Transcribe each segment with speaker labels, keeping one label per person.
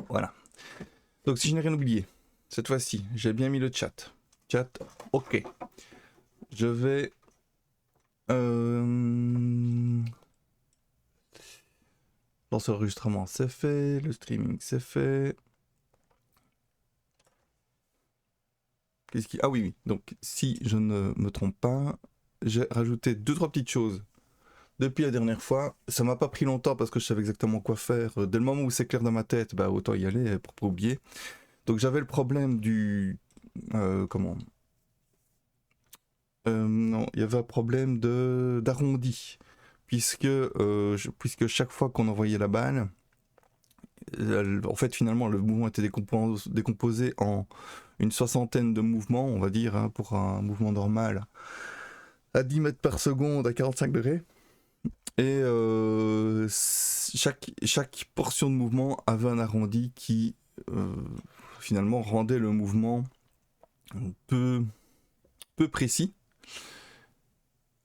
Speaker 1: Voilà. Donc si je n'ai rien oublié, cette fois-ci, j'ai bien mis le chat. Chat, ok. Je vais... L'enregistrement c'est fait, le streaming c'est fait. Ah oui, oui. Donc si je ne me trompe pas, j'ai rajouté 2-3 petites choses depuis la dernière fois. Ça m'a pas pris longtemps parce que je savais exactement quoi faire. Dès le moment où c'est clair dans ma tête, bah autant y aller pour pas oublier. Donc j'avais le problème du... comment Non, il y avait un problème d'arrondi. Puisque chaque fois qu'on envoyait la balle, en fait finalement le mouvement était décomposé en une soixantaine de mouvements, on va dire, hein, pour un mouvement normal, à 10 mètres par seconde à 45 degrés. Et chaque portion de mouvement avait un arrondi qui finalement rendait le mouvement peu précis.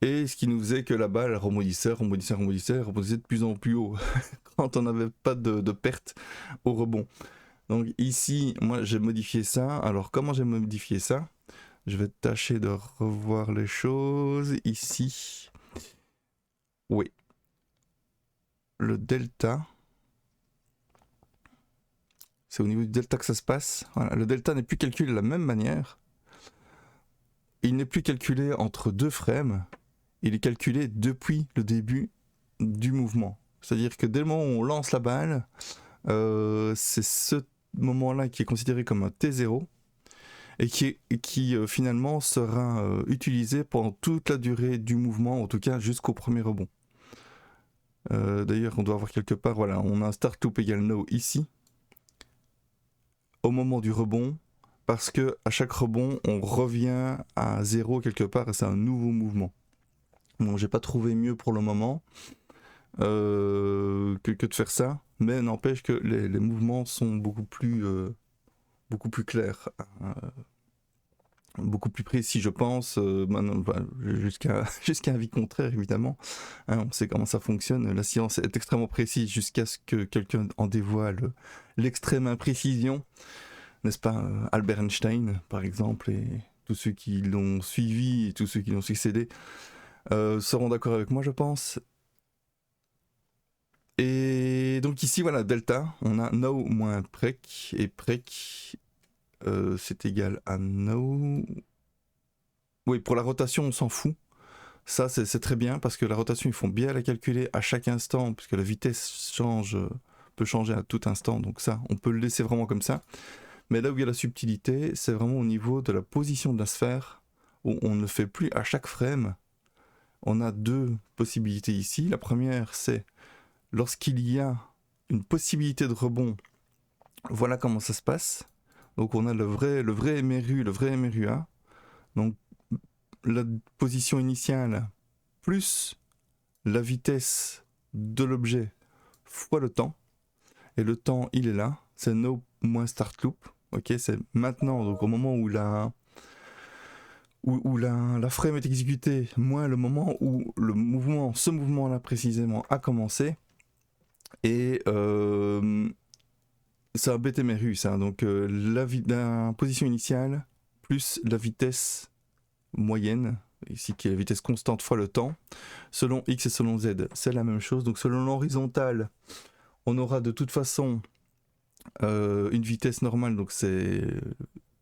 Speaker 1: Et ce qui nous faisait que la balle rebondissait de plus en plus haut quand on n'avait pas de perte au rebond. Donc ici, moi j'ai modifié ça. Alors comment j'ai modifié ça ? Je vais tâcher de revoir les choses ici. Oui. Le delta. C'est au niveau du delta que ça se passe. Voilà. Le delta n'est plus calculé de la même manière. Il n'est plus calculé entre deux frames. Il est calculé depuis le début du mouvement. C'est-à-dire que dès le moment où on lance la balle, c'est ce moment-là qui est considéré comme un T0 et qui finalement sera utilisé pendant toute la durée du mouvement, en tout cas jusqu'au premier rebond. D'ailleurs, on doit avoir quelque part, voilà, on a un start loop égale no ici, au moment du rebond, parce que à chaque rebond, on revient à 0 quelque part et c'est un nouveau mouvement. Bon, j'ai pas trouvé mieux pour le moment que de faire ça, mais n'empêche que les mouvements sont beaucoup plus clairs, beaucoup plus précis, je pense, jusqu'à avis contraire, évidemment. Hein, on sait comment ça fonctionne. La science est extrêmement précise jusqu'à ce que quelqu'un en dévoile l'extrême imprécision. N'est-ce pas, Albert Einstein, par exemple, et tous ceux qui l'ont suivi et tous ceux qui l'ont succédé seront d'accord avec moi, je pense. Et donc ici, voilà, delta, on a no moins prec, et prec, c'est égal à no. Oui, pour la rotation, on s'en fout. Ça, c'est très bien, parce que la rotation, ils font bien la calculer à chaque instant, puisque la vitesse peut changer à tout instant, donc ça, on peut le laisser vraiment comme ça. Mais là où il y a la subtilité, c'est vraiment au niveau de la position de la sphère, où on ne fait plus à chaque frame. On a deux possibilités ici. La première, c'est lorsqu'il y a une possibilité de rebond, voilà comment ça se passe. Donc on a le vrai MRU, le vrai MRUA. Donc la position initiale plus la vitesse de l'objet fois le temps. Et le temps, il est là. C'est no moins start loop. Ok, c'est maintenant, donc au moment où la frame est exécutée, moins le moment où ce mouvement-là précisément a commencé. Et c'est un BTMRU, ça. Donc la position initiale plus la vitesse moyenne, ici qui est la vitesse constante fois le temps, selon X et selon Z, c'est la même chose. Donc selon l'horizontale, on aura de toute façon une vitesse normale, donc c'est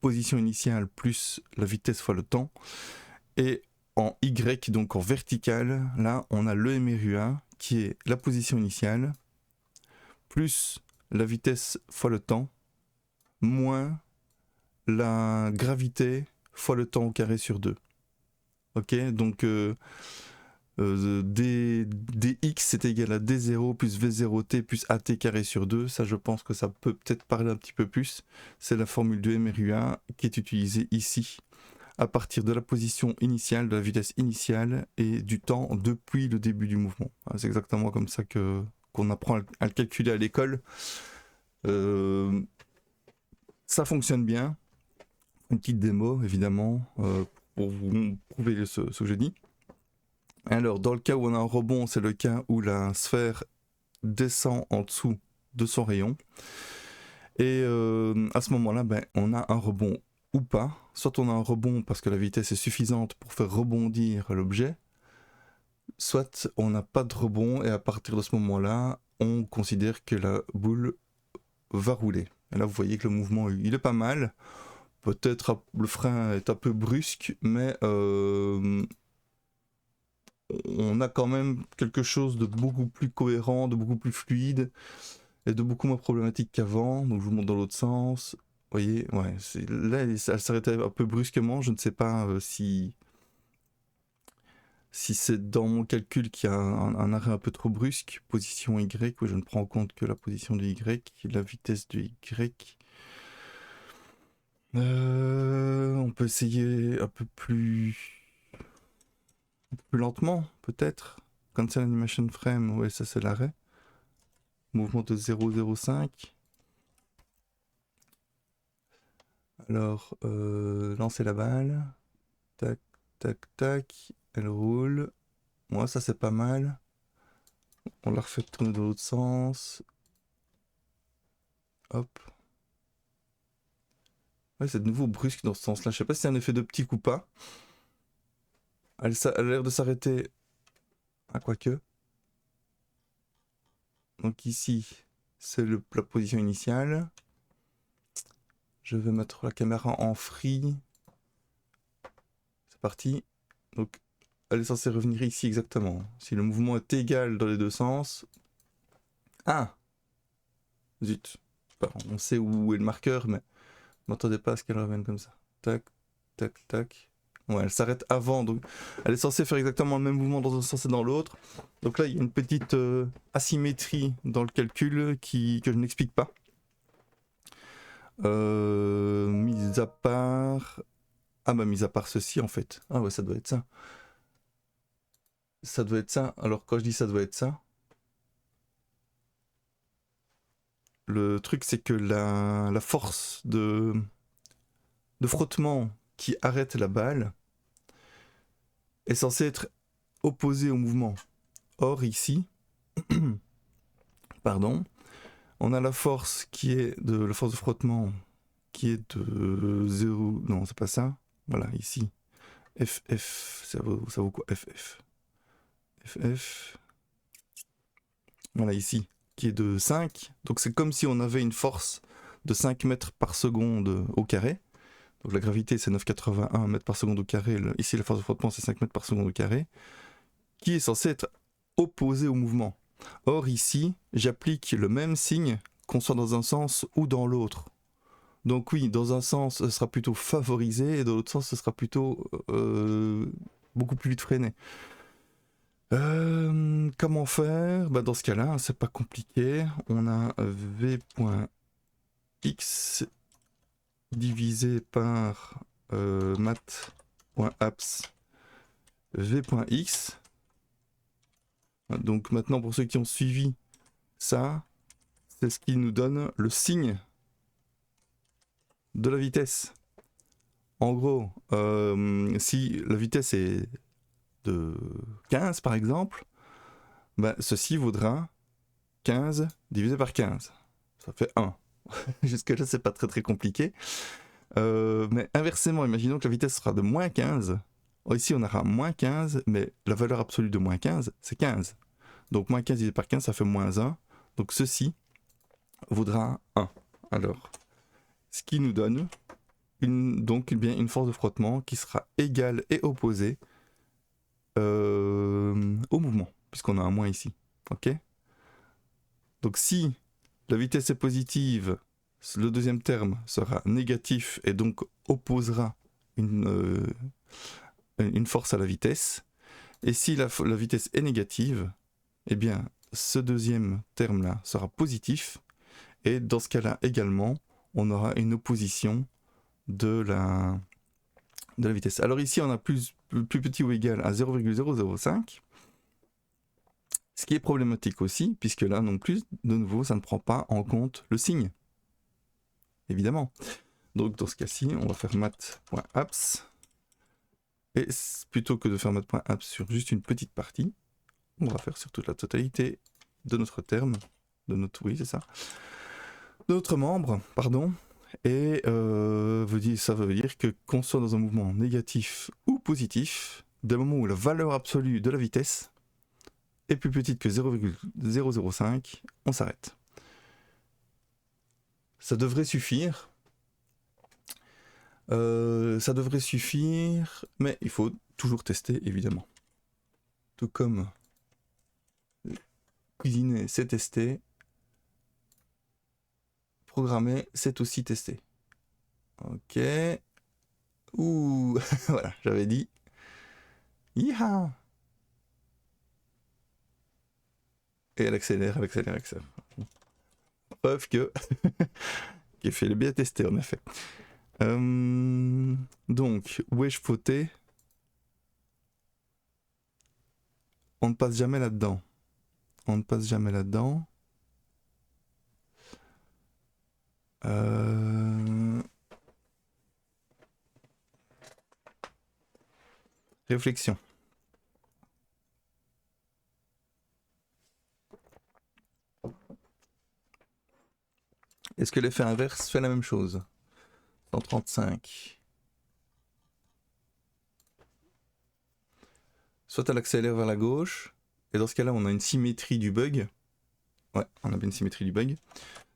Speaker 1: position initiale plus la vitesse fois le temps. Et en Y, donc en vertical, là on a le MRUA qui est la position initiale plus la vitesse fois le temps moins la gravité fois le temps au carré sur 2. Ok, donc dx c'est égal à d0 plus v0t plus at carré sur 2. Ça, je pense que ça peut peut-être parler un petit peu plus. C'est la formule de MRUA qui est utilisée ici à partir de la position initiale, de la vitesse initiale et du temps depuis le début du mouvement. C'est exactement comme ça qu'on apprend à le calculer à l'école. Ça fonctionne bien. Une petite démo, évidemment, pour vous prouver ce que je dis. Alors, dans le cas où on a un rebond, c'est le cas où la sphère descend en dessous de son rayon. Et à ce moment-là, ben, on a un rebond ou pas. Soit on a un rebond parce que la vitesse est suffisante pour faire rebondir l'objet, soit on n'a pas de rebond et à partir de ce moment-là, on considère que la boule va rouler. Et là, vous voyez que le mouvement, il est pas mal. Peut-être le frein est un peu brusque, mais on a quand même quelque chose de beaucoup plus cohérent, de beaucoup plus fluide et de beaucoup moins problématique qu'avant. Donc je vous montre dans l'autre sens. Vous voyez, ouais, là, elle s'arrêtait un peu brusquement. Je ne sais pas si c'est dans mon calcul qu'il y a un arrêt un peu trop brusque. Position Y, oui, je ne prends en compte que la position de Y, la vitesse de Y. On peut essayer un peu plus lentement, peut-être. Cancel animation frame, ouais, ça c'est l'arrêt. Mouvement de 0,05. Alors, lancer la balle. Tac, tac, tac. Elle roule. Moi, ça c'est pas mal. On la refait tourner dans l'autre sens. Hop. Ouais, c'est de nouveau brusque dans ce sens-là. Je sais pas si c'est un effet d'optique ou pas. Elle a l'air de s'arrêter. Ah, quoique. Donc ici, c'est la position initiale. Je vais mettre la caméra en free. C'est parti. Donc, elle est censée revenir ici exactement. Si le mouvement est égal dans les deux sens. Ah! Zut. On sait où est le marqueur, mais je m'attendais pas à ce qu'elle revienne comme ça. Tac, tac, tac. Ouais, elle s'arrête avant, donc elle est censée faire exactement le même mouvement dans un sens et dans l'autre. Donc là, il y a une petite asymétrie dans le calcul que je n'explique pas. Mis à part... Ah bah mis à part ceci en fait. Ah ouais, ça doit être ça. Ça doit être ça. Alors quand je dis ça doit être ça, le truc c'est que la force de frottement qui arrête la balle est censée être opposée au mouvement. Or ici, pardon, on a la force la force de frottement qui est de 0, non c'est pas ça, voilà ici, FF, ça vaut quoi FF FF, voilà ici, qui est de 5, donc c'est comme si on avait une force de 5 mètres par seconde au carré, donc la gravité c'est 9,81 mètres par seconde au carré, ici la force de frottement c'est 5 mètres par seconde au carré, qui est censée être opposée au mouvement. Or ici, j'applique le même signe qu'on soit dans un sens ou dans l'autre. Donc oui, dans un sens, ce sera plutôt favorisé, et dans l'autre sens, ce sera plutôt beaucoup plus vite freiné. Comment faire? Bah dans ce cas-là, c'est pas compliqué. On a v.x divisé par mat.apps v.x. Donc maintenant, pour ceux qui ont suivi ça, c'est ce qui nous donne le signe de la vitesse. En gros, si la vitesse est de 15 par exemple, bah, ceci vaudra 15 divisé par 15. Ça fait 1. Jusque là, c'est pas très très compliqué. Mais inversement, imaginons que la vitesse sera de moins 15. Ici, on aura moins 15, mais la valeur absolue de moins 15, c'est 15. Donc moins 15 divisé par 15, ça fait moins 1. Donc ceci vaudra 1. Alors, ce qui nous donne une force de frottement qui sera égale et opposée au mouvement, puisqu'on a un moins ici. Ok? Donc si la vitesse est positive, le deuxième terme sera négatif et donc opposera une force à la vitesse. Et si la vitesse est négative, eh bien ce deuxième terme-là sera positif. Et dans ce cas-là également, on aura une opposition de la vitesse. Alors ici, on a plus petit ou égal à 0,005. Ce qui est problématique aussi, puisque là non plus, de nouveau, ça ne prend pas en compte le signe. Évidemment. Donc dans ce cas-ci, on va faire mat.apps. Et plutôt que de faire mat.apps sur juste une petite partie, on va faire sur toute la totalité de notre terme. Oui, c'est ça. notre membre, pardon, et ça veut dire que qu'on soit dans un mouvement négatif ou positif, dès le moment où la valeur absolue de la vitesse est plus petite que 0,005, on s'arrête. Ça devrait suffire. Ça devrait suffire, mais il faut toujours tester, évidemment. Tout comme cuisiner, c'est tester. Programmer, c'est aussi tester. Ok. Ouh, voilà, j'avais dit. Yaha. Et elle accélère, elle accélère, elle accélère. Preuve que qu'il fait bien tester, en effet. Donc, où ai-je fauté? On ne passe jamais là-dedans. On ne passe jamais là-dedans. Réflexion. Est-ce que l'effet inverse fait la même chose? 135. Soit elle accélère vers la gauche, et dans ce cas-là, on a une symétrie du bug. Ouais, on a bien une symétrie du bug.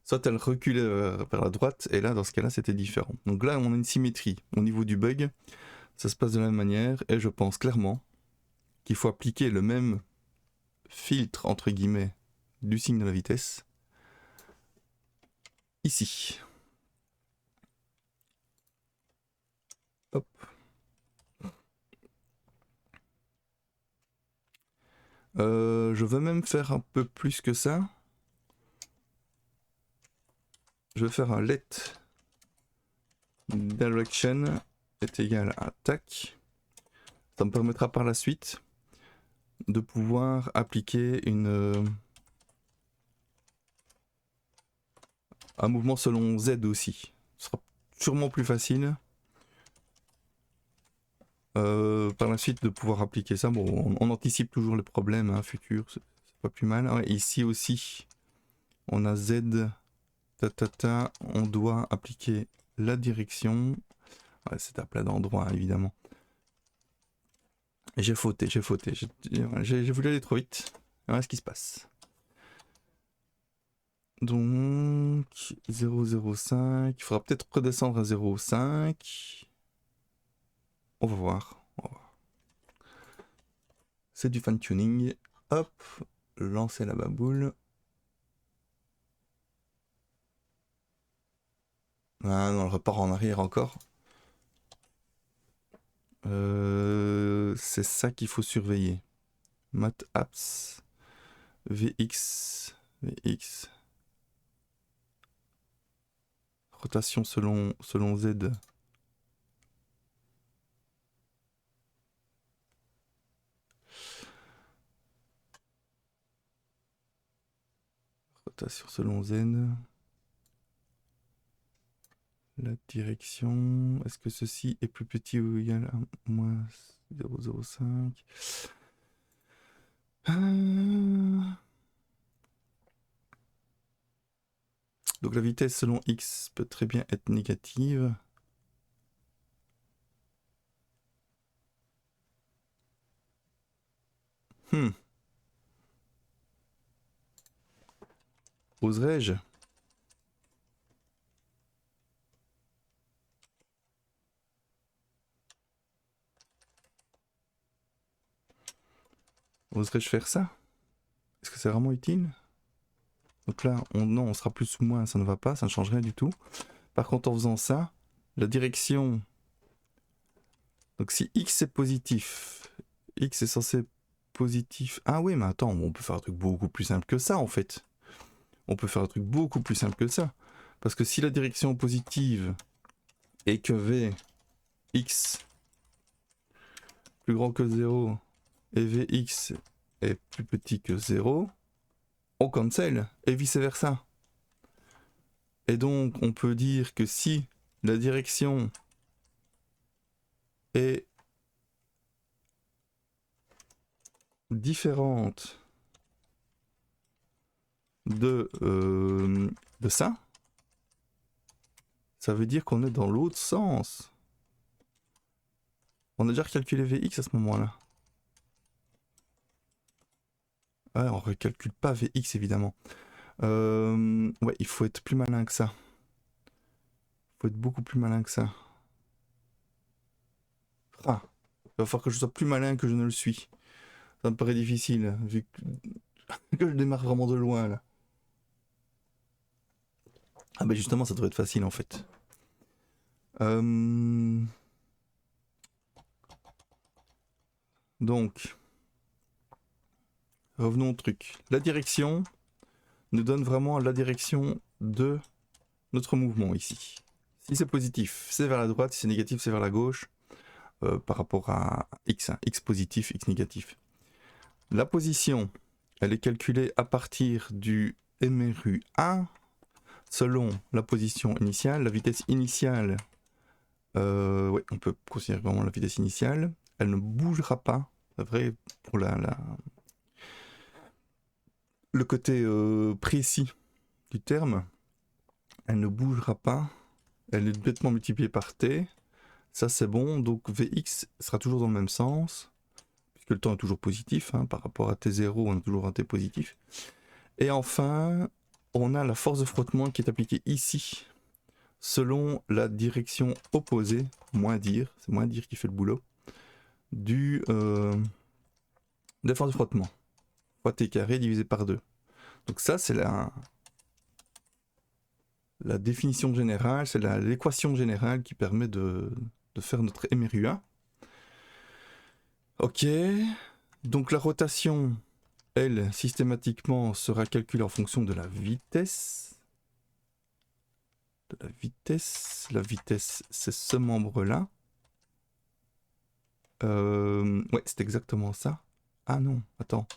Speaker 1: Soit elle recule vers la droite, et là, dans ce cas-là, c'était différent. Donc là, on a une symétrie. Au niveau du bug, ça se passe de la même manière, et je pense clairement qu'il faut appliquer le même filtre, entre guillemets, du signe de la vitesse, ici. Hop. Je veux même faire un peu plus que ça. Je vais faire un let direction est égal à tac. Ça me permettra par la suite de pouvoir appliquer un mouvement selon Z aussi. Ce sera sûrement plus facile par la suite de pouvoir appliquer ça. Bon, on anticipe toujours les problèmes hein, futurs, c'est pas plus mal. Ouais, ici aussi, on a Z, on doit appliquer la direction. Ouais, c'est à plein d'endroits évidemment. J'ai fauté. J'ai voulu aller trop vite. Voilà ce qui se passe. Donc 0,05. Il faudra peut-être redescendre à 0,5. On va voir. C'est du fine tuning. Hop, lancer la baboule. Ah non, elle repart en arrière encore. C'est ça qu'il faut surveiller. Math apps. VX. Rotation selon Z. Rotation selon Z. La direction. Est-ce que ceci est plus petit ou égal à moins 0,05? Donc la vitesse selon X peut très bien être négative. Oserais-je? Oserais-je faire ça? Est-ce que c'est vraiment utile? Donc là, non, on sera plus ou moins, ça ne va pas, ça ne change rien du tout. Par contre, en faisant ça, la direction... Donc si X est positif, X est censé être positif... Ah oui, mais attends, on peut faire un truc beaucoup plus simple que ça, en fait. On peut faire un truc beaucoup plus simple que ça. Parce que si la direction positive est que Vx plus grand que 0 et Vx est plus petit que 0, on cancel, et vice versa. Et donc, on peut dire que si la direction est différente de ça, Ça veut dire qu'on est dans l'autre sens. On a déjà recalculé Vx à ce moment-là. Ouais, on ne recalcule pas Vx évidemment. Ouais, il faut être plus malin que ça. Il faut être beaucoup plus malin que ça. Ah, il va falloir que je sois plus malin que je ne le suis. Ça me paraît difficile, vu que je démarre vraiment de loin là. Ah bah justement, ça devrait être facile en fait. Donc, revenons au truc. La direction nous donne vraiment la direction de notre mouvement ici. Si c'est positif, c'est vers la droite. Si c'est négatif, c'est vers la gauche. Par rapport à x, hein. X positif, x négatif. La position, elle est calculée à partir du MRU 1 selon la position initiale, la vitesse initiale. Ouais, on peut considérer vraiment la vitesse initiale. Elle ne bougera pas. C'est vrai pour le côté précis du terme. Elle ne bougera pas. Elle est bêtement multipliée par t. Ça c'est bon. Donc Vx sera toujours dans le même sens. Puisque le temps est toujours positif. Hein, par rapport à t0, on a toujours un t positif. Et enfin, on a la force de frottement qui est appliquée ici. Selon la direction opposée, moins dire, c'est moins dire qui fait le boulot, des forces de frottement. Fois t carré divisé par 2. Donc ça, c'est la définition générale, c'est l'équation générale qui permet de faire notre MRU1. Ok, donc la rotation, elle, systématiquement, sera calculée en fonction de la vitesse. La vitesse, c'est ce membre-là. Ouais, c'est exactement ça. Ah non, attends.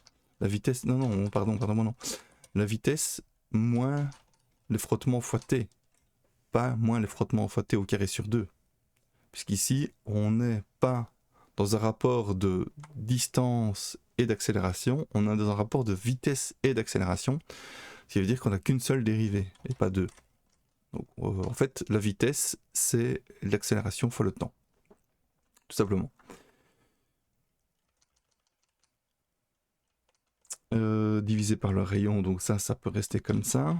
Speaker 1: La vitesse, non, pardon, non. La vitesse moins le frottement fois t. Pas moins le frottement fois t au carré sur 2. Puisqu'ici, on n'est pas dans un rapport de distance et d'accélération, on est dans un rapport de vitesse et d'accélération. Ce qui veut dire qu'on n'a qu'une seule dérivée, et pas deux. Donc, en fait, la vitesse, c'est l'accélération fois le temps. Tout simplement. Divisé par le rayon, donc ça peut rester comme ça.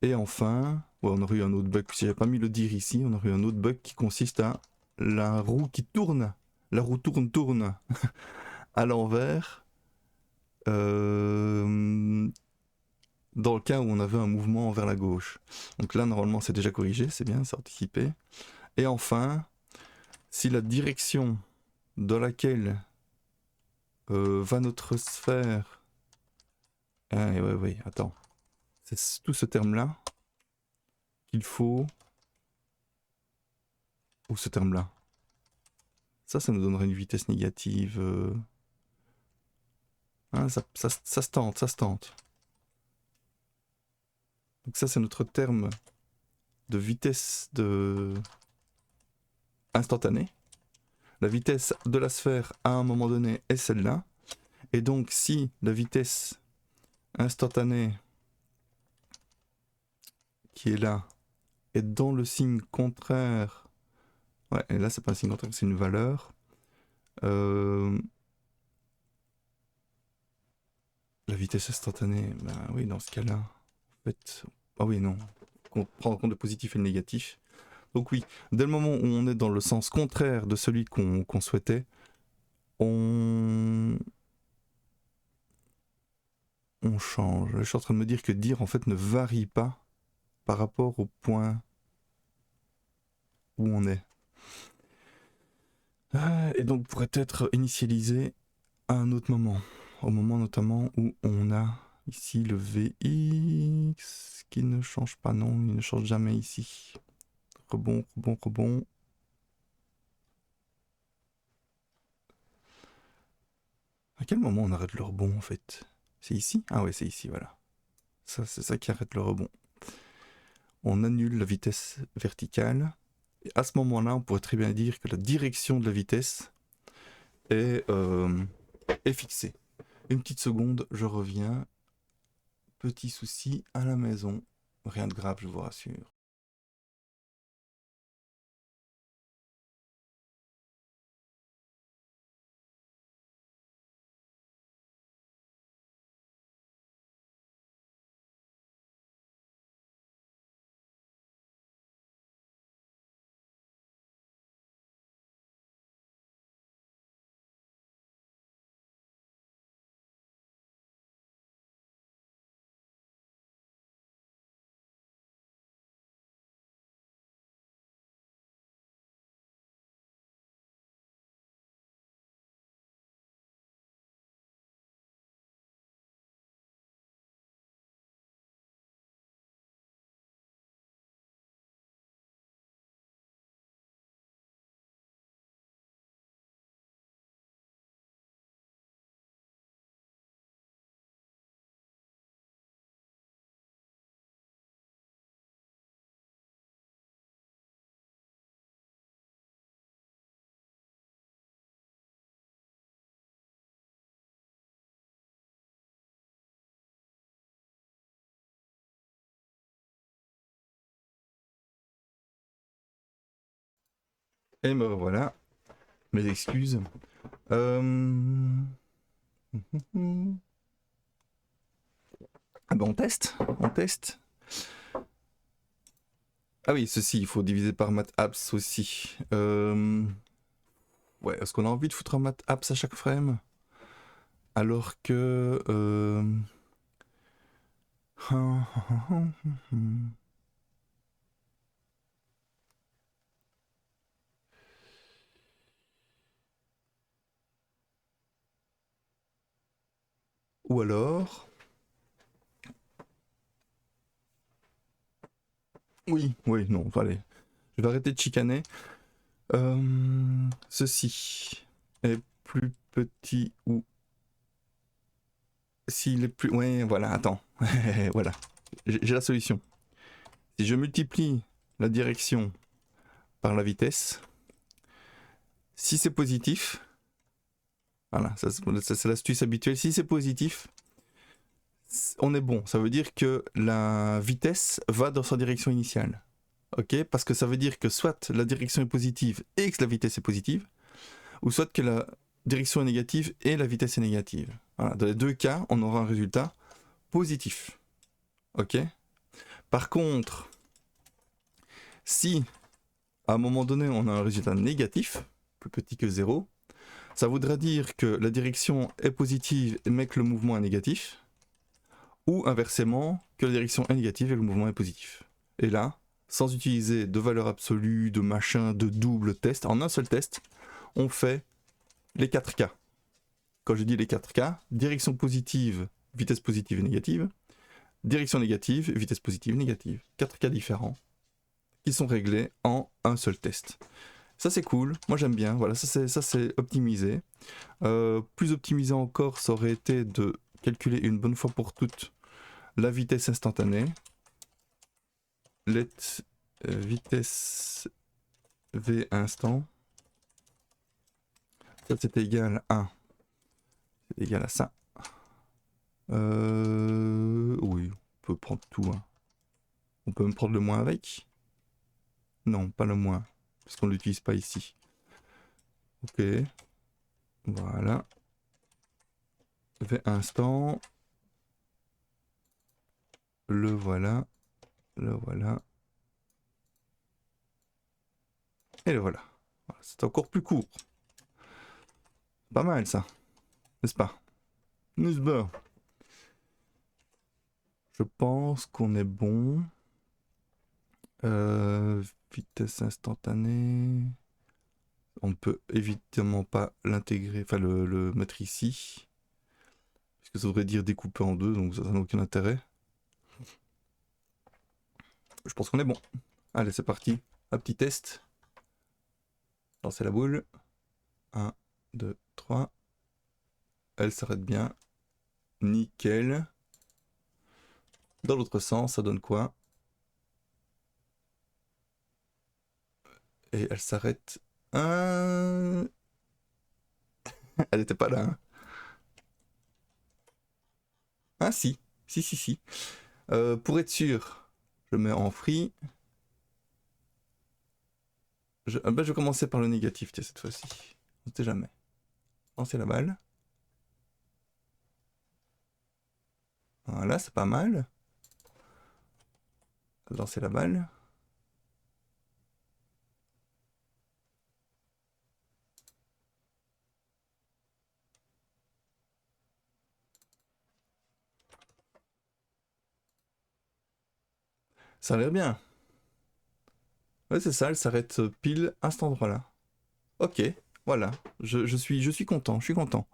Speaker 1: Et enfin, ouais, on aurait eu un autre bug, si j'avais pas mis le dire ici, on aurait eu un autre bug qui consiste à la roue qui tourne. La roue tourne à l'envers. Dans le cas où on avait un mouvement vers la gauche. Donc là, normalement, c'est déjà corrigé, c'est bien, c'est anticipé. Et enfin, si la direction dans laquelle va notre sphère... Ah, ouais, attends. C'est tout ce terme-là qu'il faut... Ou ce terme-là. Ça nous donnerait une vitesse négative. Hein, ça se tente. Donc ça, c'est notre terme de vitesse instantanée. La vitesse de la sphère à un moment donné est celle-là. Et donc, si la vitesse instantanée qui est là est dans le signe contraire, ouais, et là, c'est pas un signe contraire, c'est une valeur. La vitesse instantanée, ben oui, dans ce cas-là, en fait, ah oui, non, on prend en compte le positif et le négatif. Donc oui, dès le moment où on est dans le sens contraire de celui qu'on souhaitait, on change. Je suis en train de me dire que dire en fait ne varie pas par rapport au point où on est. Et donc pourrait être initialisé à un autre moment. Au moment notamment où on a ici le Vx qui ne change pas, non, il ne change jamais ici. Rebond. À quel moment on arrête le rebond en fait? C'est ici? Ah ouais, c'est ici, voilà. Ça, c'est ça qui arrête le rebond. On annule la vitesse verticale. Et à ce moment-là, on pourrait très bien dire que la direction de la vitesse est fixée. Une petite seconde, je reviens. Petit souci à la maison. Rien de grave, je vous rassure. Et me revoilà. Mes excuses. Ah ben on teste, on teste. Ah oui, ceci, il faut diviser par mathapps aussi. Ouais, est-ce qu'on a envie de foutre un mathapps à chaque frame? Alors que... Ou alors... Oui, oui, non, allez. Je vais arrêter de chicaner. Ceci est plus petit ou... S'il est plus... Ouais, voilà, attends. Voilà. J'ai la solution. Si je multiplie la direction par la vitesse, si c'est positif, voilà, ça c'est l'astuce habituelle, si c'est positif, on est bon. Ça veut dire que la vitesse va dans sa direction initiale. Ok? Parce que ça veut dire que soit la direction est positive et que la vitesse est positive, ou soit que la direction est négative et la vitesse est négative. Voilà. Dans les deux cas, on aura un résultat positif. Ok? Par contre, si à un moment donné on a un résultat négatif, plus petit que 0, ça voudra dire que la direction est positive mais que le mouvement est négatif, ou inversement, que la direction est négative et le mouvement est positif. Et là, sans utiliser de valeur absolue, de machin, de double test, en un seul test, on fait les 4 cas. Quand je dis les 4 cas, direction positive, vitesse positive et négative, direction négative, vitesse positive et négative. 4 cas différents qui sont réglés en un seul test. Ça c'est cool, moi j'aime bien, voilà, ça c'est optimisé. Plus optimisé encore, ça aurait été de calculer une bonne fois pour toutes la vitesse instantanée. Let vitesse v instant. Ça c'est égal à... C'est égal à ça. Oui, on peut prendre tout. Hein. On peut même prendre le moins avec. Non, pas le moins. Parce qu'on ne l'utilise pas ici. Ok. Voilà. V instant. Le voilà. Le voilà. Et le voilà. Voilà, c'est encore plus court. Pas mal ça. N'est-ce pas? N'est-ce pas? Je pense qu'on est bon. Vitesse instantanée. On ne peut évidemment pas l'intégrer, enfin le mettre ici. Parce que ça voudrait dire découper en deux, donc ça n'a aucun intérêt. Je pense qu'on est bon. Allez, c'est parti. Un petit test. Lancer la boule. 1, 2, 3. Elle s'arrête bien. Nickel. Dans l'autre sens, ça donne quoi? Et elle s'arrête. Elle n'était pas là. Hein. Ah si. Si, si, si. Pour être sûr, je mets en free. Je vais commencer par le négatif cette fois-ci. On ne sait jamais. Lancer la balle. Voilà, c'est pas mal. Lancer la balle. Ça a l'air bien. Ouais, c'est ça, elle s'arrête pile à cet endroit-là. Ok, voilà. Je suis content, je suis content.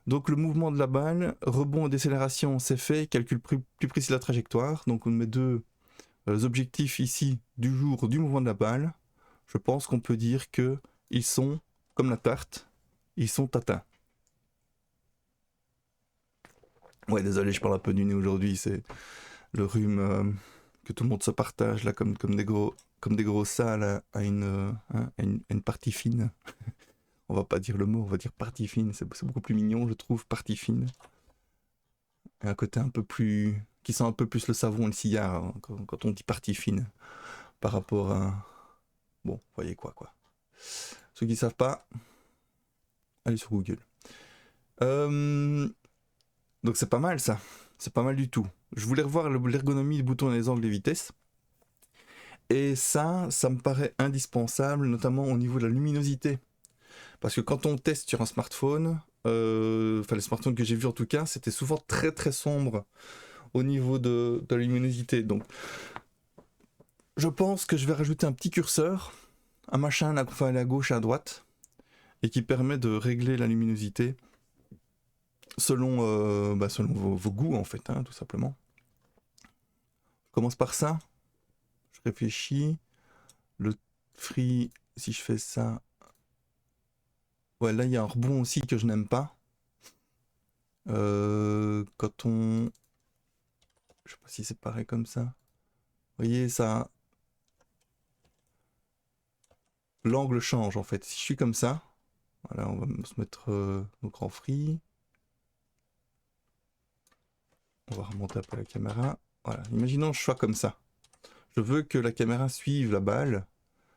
Speaker 1: Donc le mouvement de la balle, rebond et décélération, c'est fait. Calcul plus précis de la trajectoire. Donc on met deux objectifs ici du jour du mouvement de la balle. Je pense qu'on peut dire que ils sont comme la tarte, ils sont atteints. Ouais, désolé, je parle un peu du nez aujourd'hui. C'est le rhume que tout le monde se partage là comme des gros salles à une partie fine. On va pas dire le mot, on va dire partie fine. C'est beaucoup plus mignon, je trouve, partie fine. Et un côté un peu plus... qui sent un peu plus le savon et le cigare hein, quand on dit partie fine. Par rapport à... Bon, voyez quoi. Ceux qui ne savent pas, allez sur Google. Donc c'est pas mal ça, c'est pas mal du tout. Je voulais revoir l'ergonomie des boutons et les angles des vitesses. Et ça me paraît indispensable, notamment au niveau de la luminosité. Parce que quand on teste sur un smartphone, enfin les smartphones que j'ai vus en tout cas, c'était souvent très très sombre au niveau de la luminosité. Donc je pense que je vais rajouter un petit curseur, un machin là qu'on fait aller à gauche et à droite, et qui permet de régler la luminosité selon, selon vos goûts en fait, hein, tout simplement. Je commence par ça. Je réfléchis. Le free, si je fais ça... Ouais, là il y a un rebond aussi que je n'aime pas. Quand on... Je sais pas si c'est pareil comme ça. Vous voyez, ça... L'angle change en fait. Si je suis comme ça, voilà, on va se mettre donc en free. On va remonter un peu la caméra. Voilà, imaginons que je sois comme ça. Je veux que la caméra suive la balle.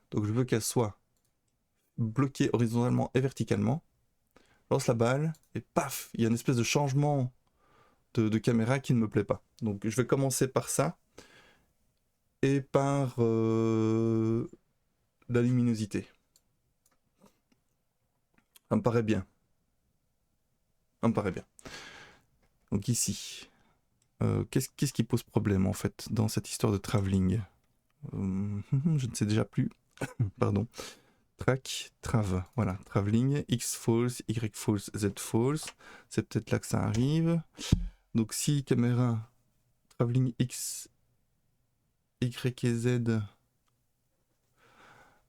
Speaker 1: Donc je veux qu'elle soit bloquée horizontalement et verticalement. Je lance la balle et paf, il y a une espèce de changement de caméra qui ne me plaît pas. Donc je vais commencer par ça et par la luminosité. Ça me paraît bien. Ça me paraît bien. Donc ici, qu'est-ce qui pose problème en fait dans cette histoire de travelling? Je ne sais déjà plus. Pardon. Track, trav, voilà, travelling, X false, Y false, Z false. C'est peut-être là que ça arrive. Donc si caméra travelling X, Y et Z,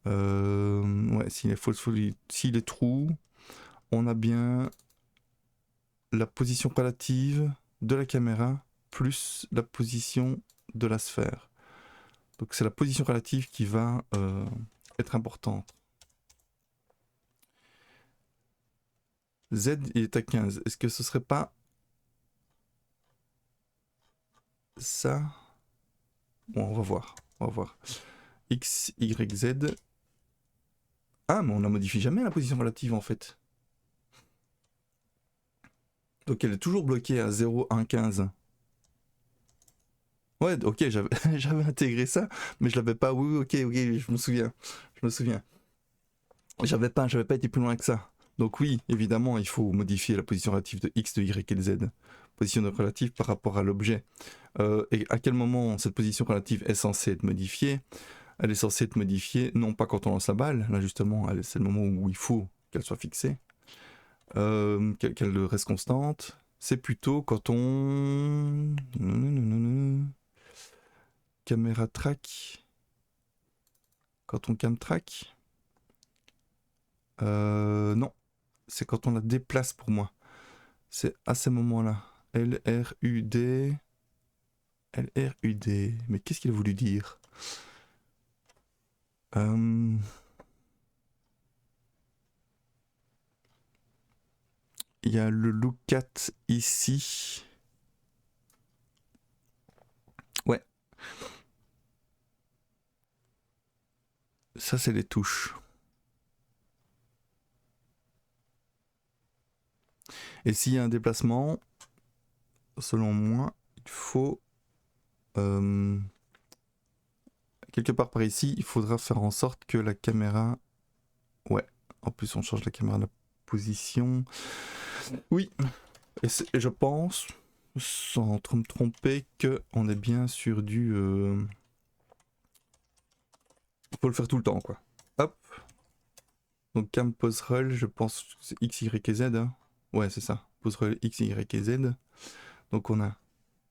Speaker 1: ouais, s'il est false, s'il est true, on a bien la position relative de la caméra plus la position de la sphère. Donc c'est la position relative qui va être importante. Z il est à 15. Est-ce que ce serait pas ça? Bon, on va voir. On va voir. X, Y, Z. Ah, mais on la modifie jamais la position relative en fait. Donc elle est toujours bloquée à 0, 1, 15. Ouais, ok, j'avais intégré ça, mais je l'avais pas. Oui, ok, je me souviens. Je me souviens. J'avais pas été plus loin que ça. Donc oui, évidemment, il faut modifier la position relative de X, de Y et de Z. Position relative par rapport à l'objet. Et à quel moment cette position relative est censée être modifiée? Elle est censée être modifiée, non pas quand on lance la balle, là justement, c'est le moment où il faut qu'elle soit fixée, qu'elle reste constante. C'est plutôt quand on... Caméra track. Quand on cam track. Non, c'est quand on la déplace pour moi. C'est à ces moments-là. LRUD. LRUD. Mais qu'est-ce qu'il a voulu dire? Il y a le look at ici. Ouais. Ça, c'est les touches. Et s'il y a un déplacement, selon moi, il faut... quelque part par ici, il faudra faire en sorte que la caméra... Ouais, en plus on change la caméra de la position. Oui, et je pense, sans trop me tromper, qu'on est bien sur du... Il faut le faire tout le temps, quoi. Hop. Donc cam pose roll, je pense que c'est X, Y et Z. Hein. Ouais, c'est ça. Pose roll X, Y et Z. Donc on a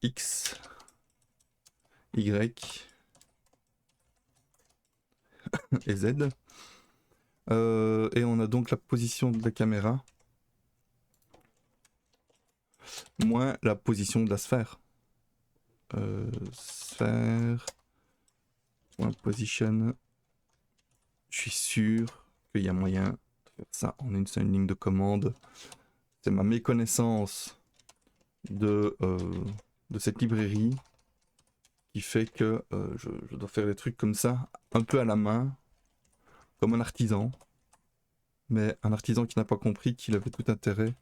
Speaker 1: X, Y et Z. Et on a donc la position de la caméra moins la position de la sphère. Sphère moins position. Je suis sûr qu'il y a moyen de faire ça en une seule ligne de commande. C'est ma méconnaissance de cette librairie qui fait que je dois faire des trucs comme ça, un peu à la main, comme un artisan. mais un artisan qui n'a pas compris qu'il avait tout intérêt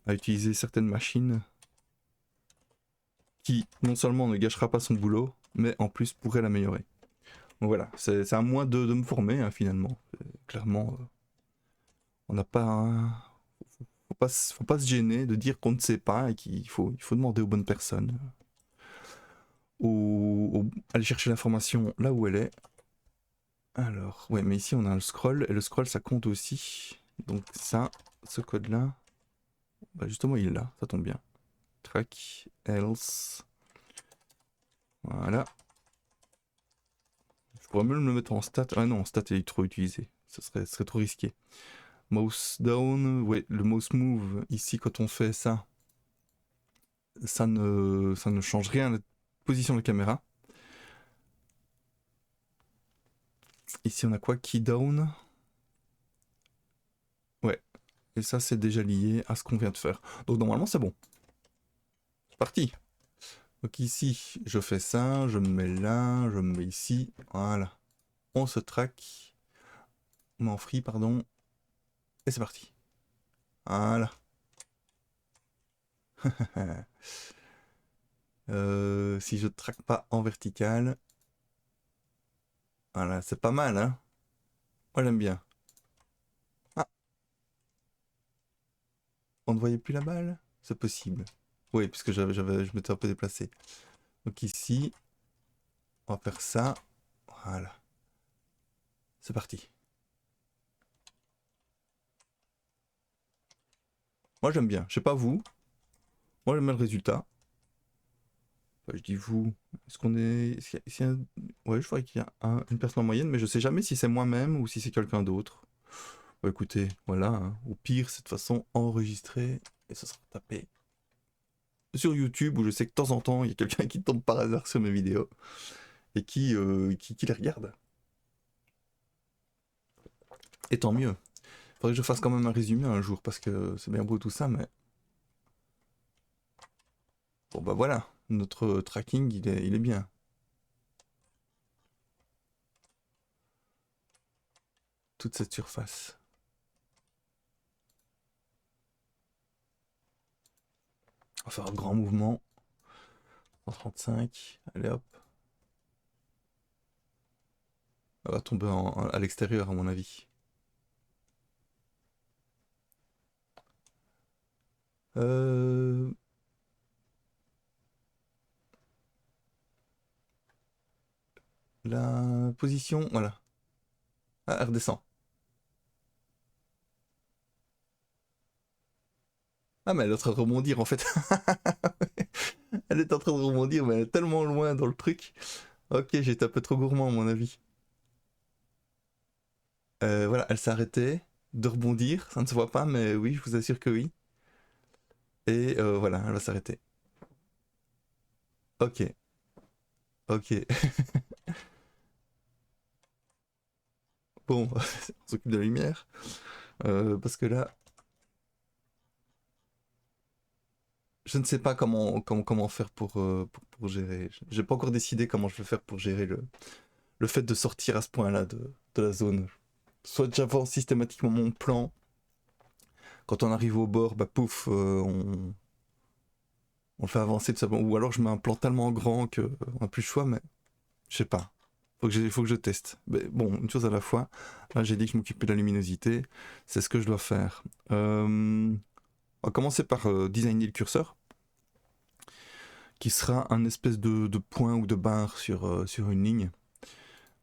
Speaker 1: à utiliser certaines machines qui non seulement ne gâchera pas son boulot, mais en plus pourrait l'améliorer. Donc voilà, c'est à moi de me former hein, finalement. Clairement, on n'a pas... faut pas se gêner de dire qu'on ne sait pas et qu'il faut, il faut demander aux bonnes personnes. Aller chercher l'information là où elle est. Alors, ouais, mais ici on a le scroll, et le scroll ça compte aussi. Donc ça, ce code-là, bah justement il est là, ça tombe bien. Track, else. Voilà. Je pourrais même le mettre en stat. Ah non, en stat il est trop utilisé. Ce serait trop risqué. Mouse down, ouais, le mouse move, ici quand on fait ça, ça ne change rien à la position de la caméra. Ici on a quoi? Key down. Ouais, et ça c'est déjà lié à ce qu'on vient de faire. Donc normalement c'est bon. C'est parti. Donc ici, je fais ça, je me mets là, je me mets ici, voilà. On se traque, on met en free, pardon, et c'est parti. Voilà. Si je traque pas en vertical, voilà, c'est pas mal, hein. Moi j'aime bien. Ah, on ne voyait plus la balle? C'est possible. Oui, puisque je m'étais un peu déplacé. Donc ici, on va faire ça. Voilà. C'est parti. Moi j'aime bien. Je sais pas vous. Moi j'aime bien le résultat. Enfin, je dis vous. Est-ce qu'on est. Ouais, je crois qu'il y a une personne en moyenne, mais je sais jamais si c'est moi-même ou si c'est quelqu'un d'autre. Bon, écoutez, voilà. Hein. Au pire, c'est de façon enregistrée et ce sera tapé sur YouTube où je sais que de temps en temps, il y a quelqu'un qui tombe par hasard sur mes vidéos et qui les regarde. Et tant mieux. Faudrait que je fasse quand même un résumé un jour parce que c'est bien beau tout ça, mais. Bon, bah voilà. Notre tracking, il est bien. Toute cette surface. On va faire un grand mouvement. 135. Allez hop. Elle va tomber à l'extérieur, à mon avis. Euh... La position, voilà. Ah, elle redescend. Ah, mais elle est en train de rebondir en fait. Elle est en train de rebondir, mais elle est tellement loin dans le truc. Ok, j'étais un peu trop gourmand à mon avis. Voilà, elle s'est arrêtée de rebondir. Ça ne se voit pas, mais oui, je vous assure que oui. Et voilà, elle va s'arrêter. Ok, ok. Bon, on s'occupe de la lumière. Parce que là, je ne sais pas comment faire pour gérer. J'ai pas encore décidé comment je vais faire pour gérer le fait de sortir à ce point-là de la zone. Soit j'avance systématiquement mon plan. Quand on arrive au bord, bah pouf, on le fait avancer tout simplement. Ou alors je mets un plan tellement grand qu'on n'a plus le choix, mais je sais pas. Faut que je teste. Mais bon, une chose à la fois. Là, j'ai dit que je m'occupais de la luminosité. C'est ce que je dois faire. On va commencer par designer le curseur, qui sera un espèce de point ou de barre sur une ligne.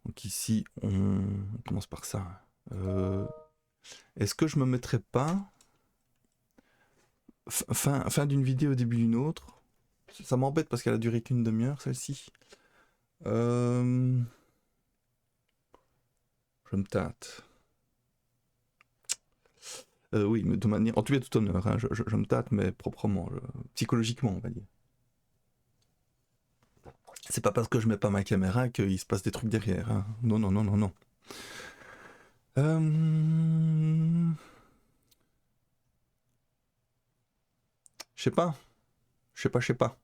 Speaker 1: Donc ici, on commence par ça. Est-ce que je me mettrais pas fin d'une vidéo au début d'une autre? Ça m'embête parce qu'elle a duré qu'une demi-heure celle-ci. Je me tâte. Oui, mais de manière, en tout cas tout honneur, hein, je me tâte, mais proprement, psychologiquement, on va dire. C'est pas parce que je mets pas ma caméra qu'il se passe des trucs derrière. Hein. Non, non, non, non, non. Je sais pas. Je sais pas.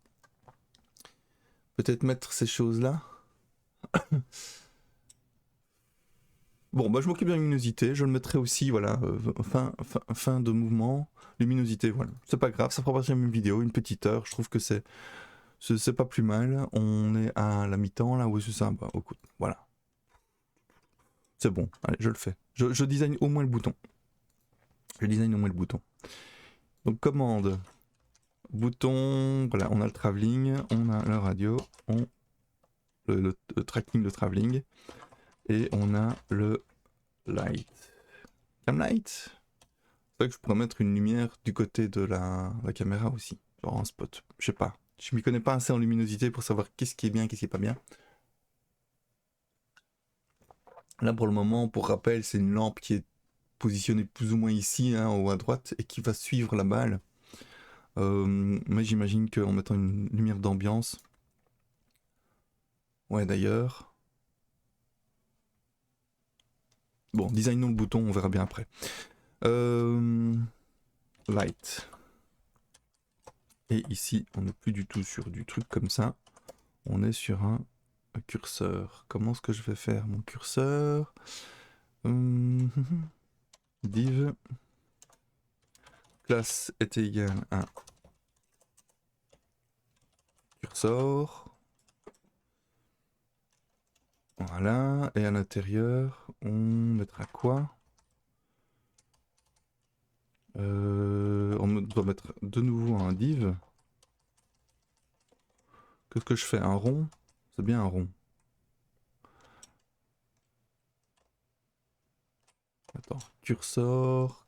Speaker 1: Peut-être mettre ces choses-là. Bon, bah je m'occupe de la luminosité, je le mettrai aussi, voilà, fin de mouvement, luminosité, voilà. C'est pas grave, ça fera partie de mes vidéos, une petite heure, je trouve que c'est pas plus mal. On est à la mi-temps là, oui c'est ça, bah écoute, voilà. C'est bon, allez, je le fais. Je design au moins le bouton. Je design au moins le bouton. Donc commande, bouton, voilà, on a le travelling, on a la radio, le tracking de travelling, et on a le light. Cam light. C'est vrai que je pourrais mettre une lumière du côté de la caméra aussi, genre un spot, je sais pas. Je m'y connais pas assez en luminosité pour savoir qu'est-ce qui est bien, qu'est-ce qui est pas bien. Là pour le moment, pour rappel, c'est une lampe qui est positionnée plus ou moins ici, hein, en haut à droite, et qui va suivre la balle. Mais j'imagine qu'en mettant une lumière d'ambiance... Ouais d'ailleurs... Bon, designons le bouton, on verra bien après. Light. Et ici, on n'est plus du tout sur du truc comme ça. On est sur un curseur. Comment est-ce que je vais faire mon curseur? Div. Classe est égale à cursor. Voilà. Et à l'intérieur, on mettra quoi? On doit mettre de nouveau un div. Qu'est-ce que je fais? Un rond? C'est bien un rond. Attends, cursor.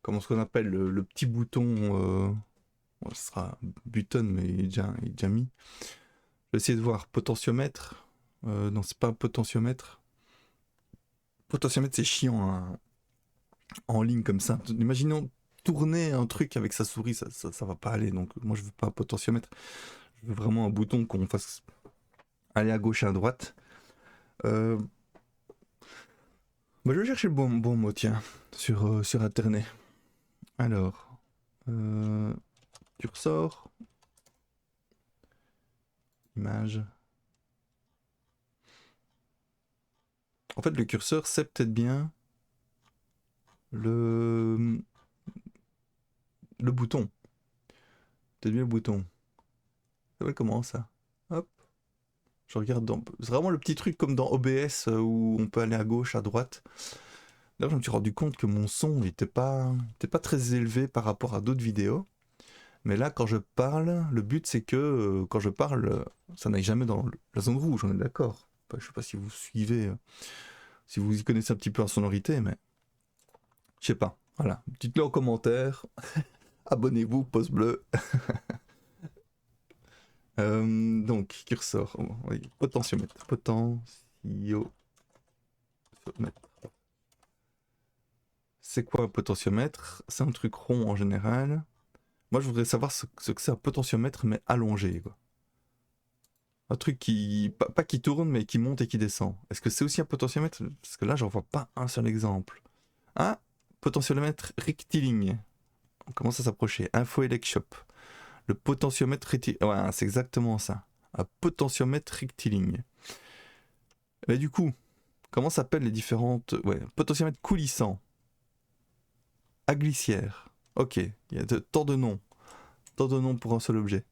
Speaker 1: Comment est-ce qu'on appelle le petit bouton bon, ce sera button, mais il est déjà mis. Je vais essayer de voir potentiomètre. Non, c'est pas un potentiomètre. Potentiomètre, c'est chiant hein, en ligne comme ça. Imaginons tourner un truc avec sa souris, ça va pas aller. Donc moi, je veux pas un potentiomètre. Je veux vraiment un bouton qu'on fasse aller à gauche et à droite. Bah, je vais chercher le bon mot, tiens, sur internet. Alors, cursor, image. En fait, le curseur, c'est peut-être bien le bouton. Peut-être bien le bouton. Ça va comment ça? Hop. Je regarde dans... C'est vraiment le petit truc comme dans OBS où on peut aller à gauche, à droite. Là, je me suis rendu compte que mon son n'était pas très élevé par rapport à d'autres vidéos. Mais là, quand je parle, le but c'est que quand je parle, ça n'aille jamais dans la zone rouge, on est d'accord. Enfin, je sais pas si vous suivez, si vous y connaissez un petit peu en sonorité, mais je sais pas. Voilà, dites-le en commentaire. Abonnez-vous, pouce bleu. Donc, curseur, oh, oui, potentiomètre. Potentiomètre. C'est quoi un potentiomètre? C'est un truc rond en général. Moi, je voudrais savoir ce que c'est un potentiomètre, mais allongé, quoi. Un truc qui... Pas qui tourne, mais qui monte et qui descend. Est-ce que c'est aussi un potentiomètre? Parce que là, j'en vois pas un seul exemple. Ah, potentiomètre rectiligne. On commence à s'approcher. Info Elec Shop. Le potentiomètre rectiligne. Ouais, c'est exactement ça. Un potentiomètre rectiligne. Mais du coup, comment s'appellent les différentes... Ouais, potentiomètre coulissant. À glissière. Ok, il y a tant de noms. Tant de noms pour un seul objet.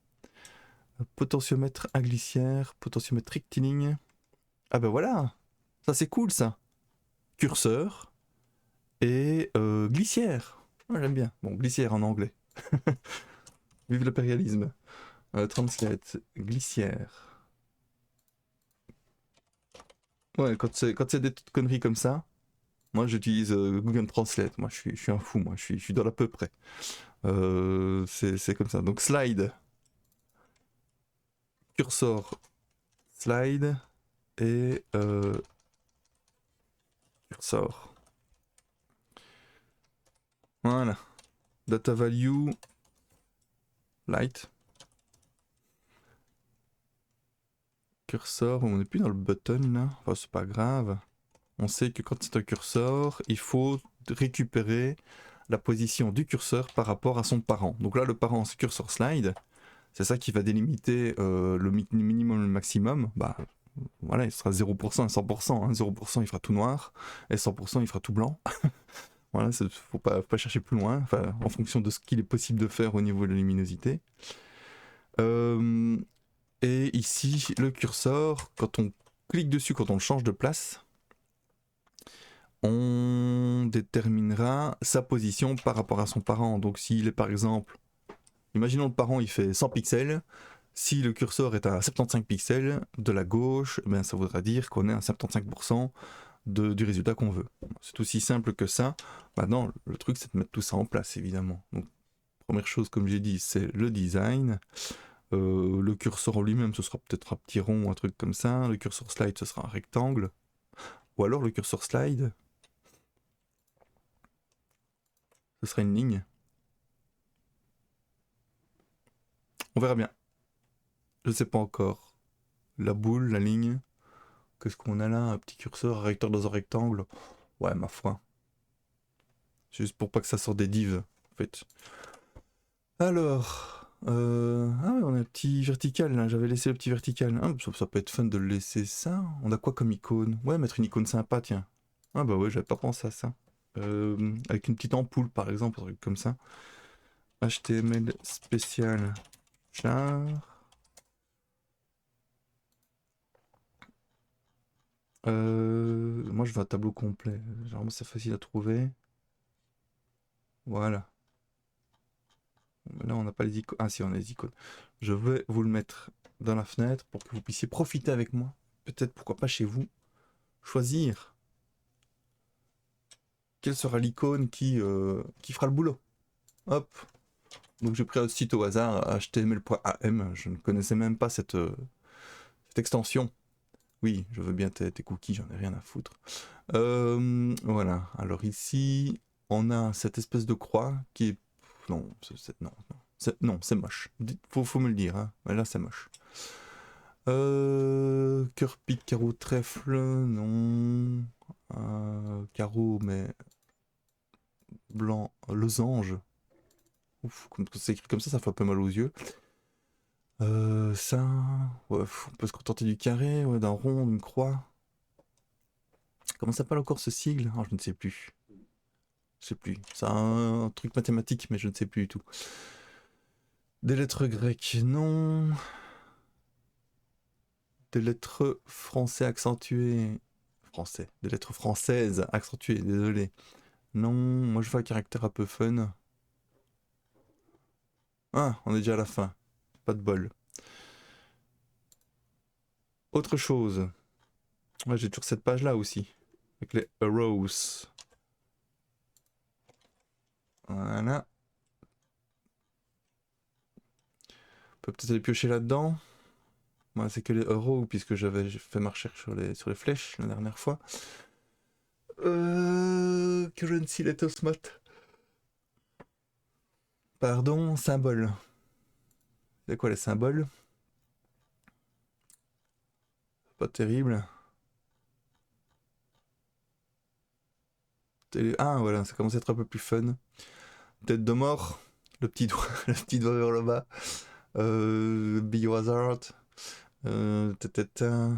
Speaker 1: Potentiomètre à glissière, potentiomètre rectiligne. Ah ben voilà, ça c'est cool ça. Curseur et glissière. Ah, j'aime bien. Bon, glissière en anglais. Vive l'impérialisme. Translate, glissière. Ouais, quand c'est des conneries comme ça, moi j'utilise Google Translate. Moi je suis un fou, moi je suis dans l'à peu près. C'est comme ça. Donc slide, cursor, slide et cursor. Voilà. Data value, light. Cursor, on n'est plus dans le button là. Enfin, c'est pas grave. On sait que quand c'est un cursor, il faut récupérer la position du curseur par rapport à son parent. Donc là, le parent, c'est cursor slide. C'est ça qui va délimiter le minimum et le maximum. Bah, voilà, il sera 0% et 100%. Hein. 0% il fera tout noir et 100% il fera tout blanc. Voilà, faut pas chercher plus loin, enfin, en fonction de ce qu'il est possible de faire au niveau de la luminosité. Et ici, le curseur, quand on clique dessus, quand on le change de place, on déterminera sa position par rapport à son parent. Donc s'il est par exemple, imaginons le parent il fait 100 pixels, si le curseur est à 75 pixels de la gauche, ben ça voudra dire qu'on est à 75% du résultat qu'on veut. C'est aussi simple que ça. Maintenant, le truc c'est de mettre tout ça en place évidemment. Donc première chose comme j'ai dit, c'est le design. Le curseur en lui-même, ce sera peut-être un petit rond ou un truc comme ça. Le curseur slide, ce sera un rectangle. Ou alors le curseur slide, ce sera une ligne. On verra bien. Je sais pas encore. La boule, la ligne. Qu'est-ce qu'on a là? Un petit curseur, un recteur dans un rectangle. Ouais, ma foi. C'est juste pour pas que ça sorte des divs, en fait. Alors. Ah ouais, on a un petit vertical là. J'avais laissé le petit vertical. Ah, ça peut être fun de le laisser ça. On a quoi comme icône? Ouais, mettre une icône sympa, tiens. Ah bah ouais, j'avais pas pensé à ça. Avec une petite ampoule par exemple, un truc comme ça. HTML spécial char. Moi je veux un tableau complet. Généralement c'est facile à trouver. Voilà. Là on n'a pas les icônes. Ah si, on a les icônes. Je vais vous le mettre dans la fenêtre pour que vous puissiez profiter avec moi. Peut-être pourquoi pas chez vous. Choisir quelle sera l'icône qui fera le boulot. Hop. Donc j'ai pris un site au hasard, html.am. Je ne connaissais même pas cette extension. Oui, je veux bien tes cookies, j'en ai rien à foutre. Voilà, alors ici, on a cette espèce de croix qui est... Non, non, c'est moche. Faut me le dire, hein. Mais là c'est moche. Cœur, pique, carreau, trèfle, non. Carreau, mais... Blanc, losange. Ouf, comme c'est écrit comme ça fait un peu mal aux yeux. Ça... Ouais, on peut se contenter du carré, ouais, d'un rond, d'une croix. Comment s'appelle encore ce sigle? Oh, je ne sais plus. Je sais plus. C'est un truc mathématique, mais je ne sais plus du tout. Des lettres grecques, non. Des lettres français accentuées. Français. Des lettres françaises accentuées, désolé. Non, moi je veux un caractère un peu fun. Ah, on est déjà à la fin. Pas de bol. Autre chose. Ouais, j'ai toujours cette page là aussi. Avec les arrows. Voilà. On peut peut-être aller piocher là-dedans. Moi, c'est que les arrows, puisque j'ai fait ma recherche sur les flèches la dernière fois. Currency letter smart. Pardon, symbole. C'est quoi les symboles? Pas terrible. Ah voilà, ça commence à être un peu plus fun. Tête de mort, le petit doigt, le petit doigt vers le bas. Biohazard. Tata.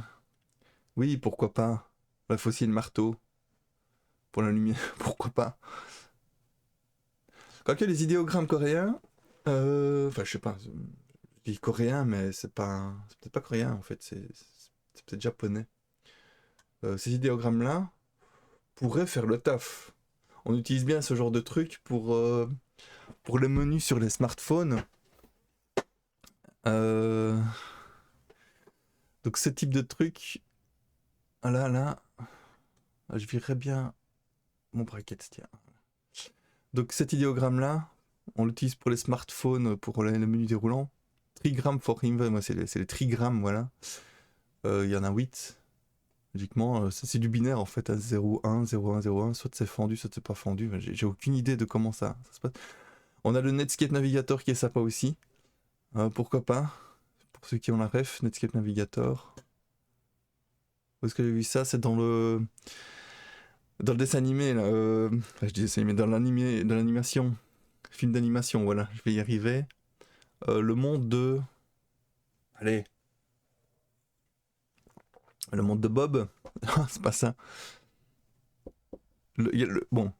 Speaker 1: Oui, pourquoi pas. La fossile marteau. Pour la lumière, pourquoi pas. Quoique les idéogrammes coréens. Enfin, je sais pas. Je dis coréen, mais c'est peut-être pas coréen en fait. C'est peut-être japonais. Ces idéogrammes-là pourraient faire le taf. On utilise bien ce genre de truc pour les menus sur les smartphones. Donc ce type de truc, là, je virerais bien mon bracket, tiens. Donc cet idéogramme là, on l'utilise pour les smartphones, pour les menus déroulants. Trigramme for him, moi c'est les trigrammes, voilà. Il y en a 8. Logiquement, c'est du binaire en fait, à 0, 1, 0, 1, 0, 1. Soit c'est fendu, soit c'est pas fendu. J'ai aucune idée de comment ça se passe. On a le Netscape Navigator qui est sympa aussi. Pourquoi pas? Pour ceux qui ont la ref, Netscape Navigator. Où est-ce que j'ai vu ça? C'est dans le dessin animé là. Enfin, je dis dessin animé, dans l'animation. Film d'animation, voilà, je vais y arriver. Le monde de... Allez. Le monde de Bob. C'est pas ça. Bon,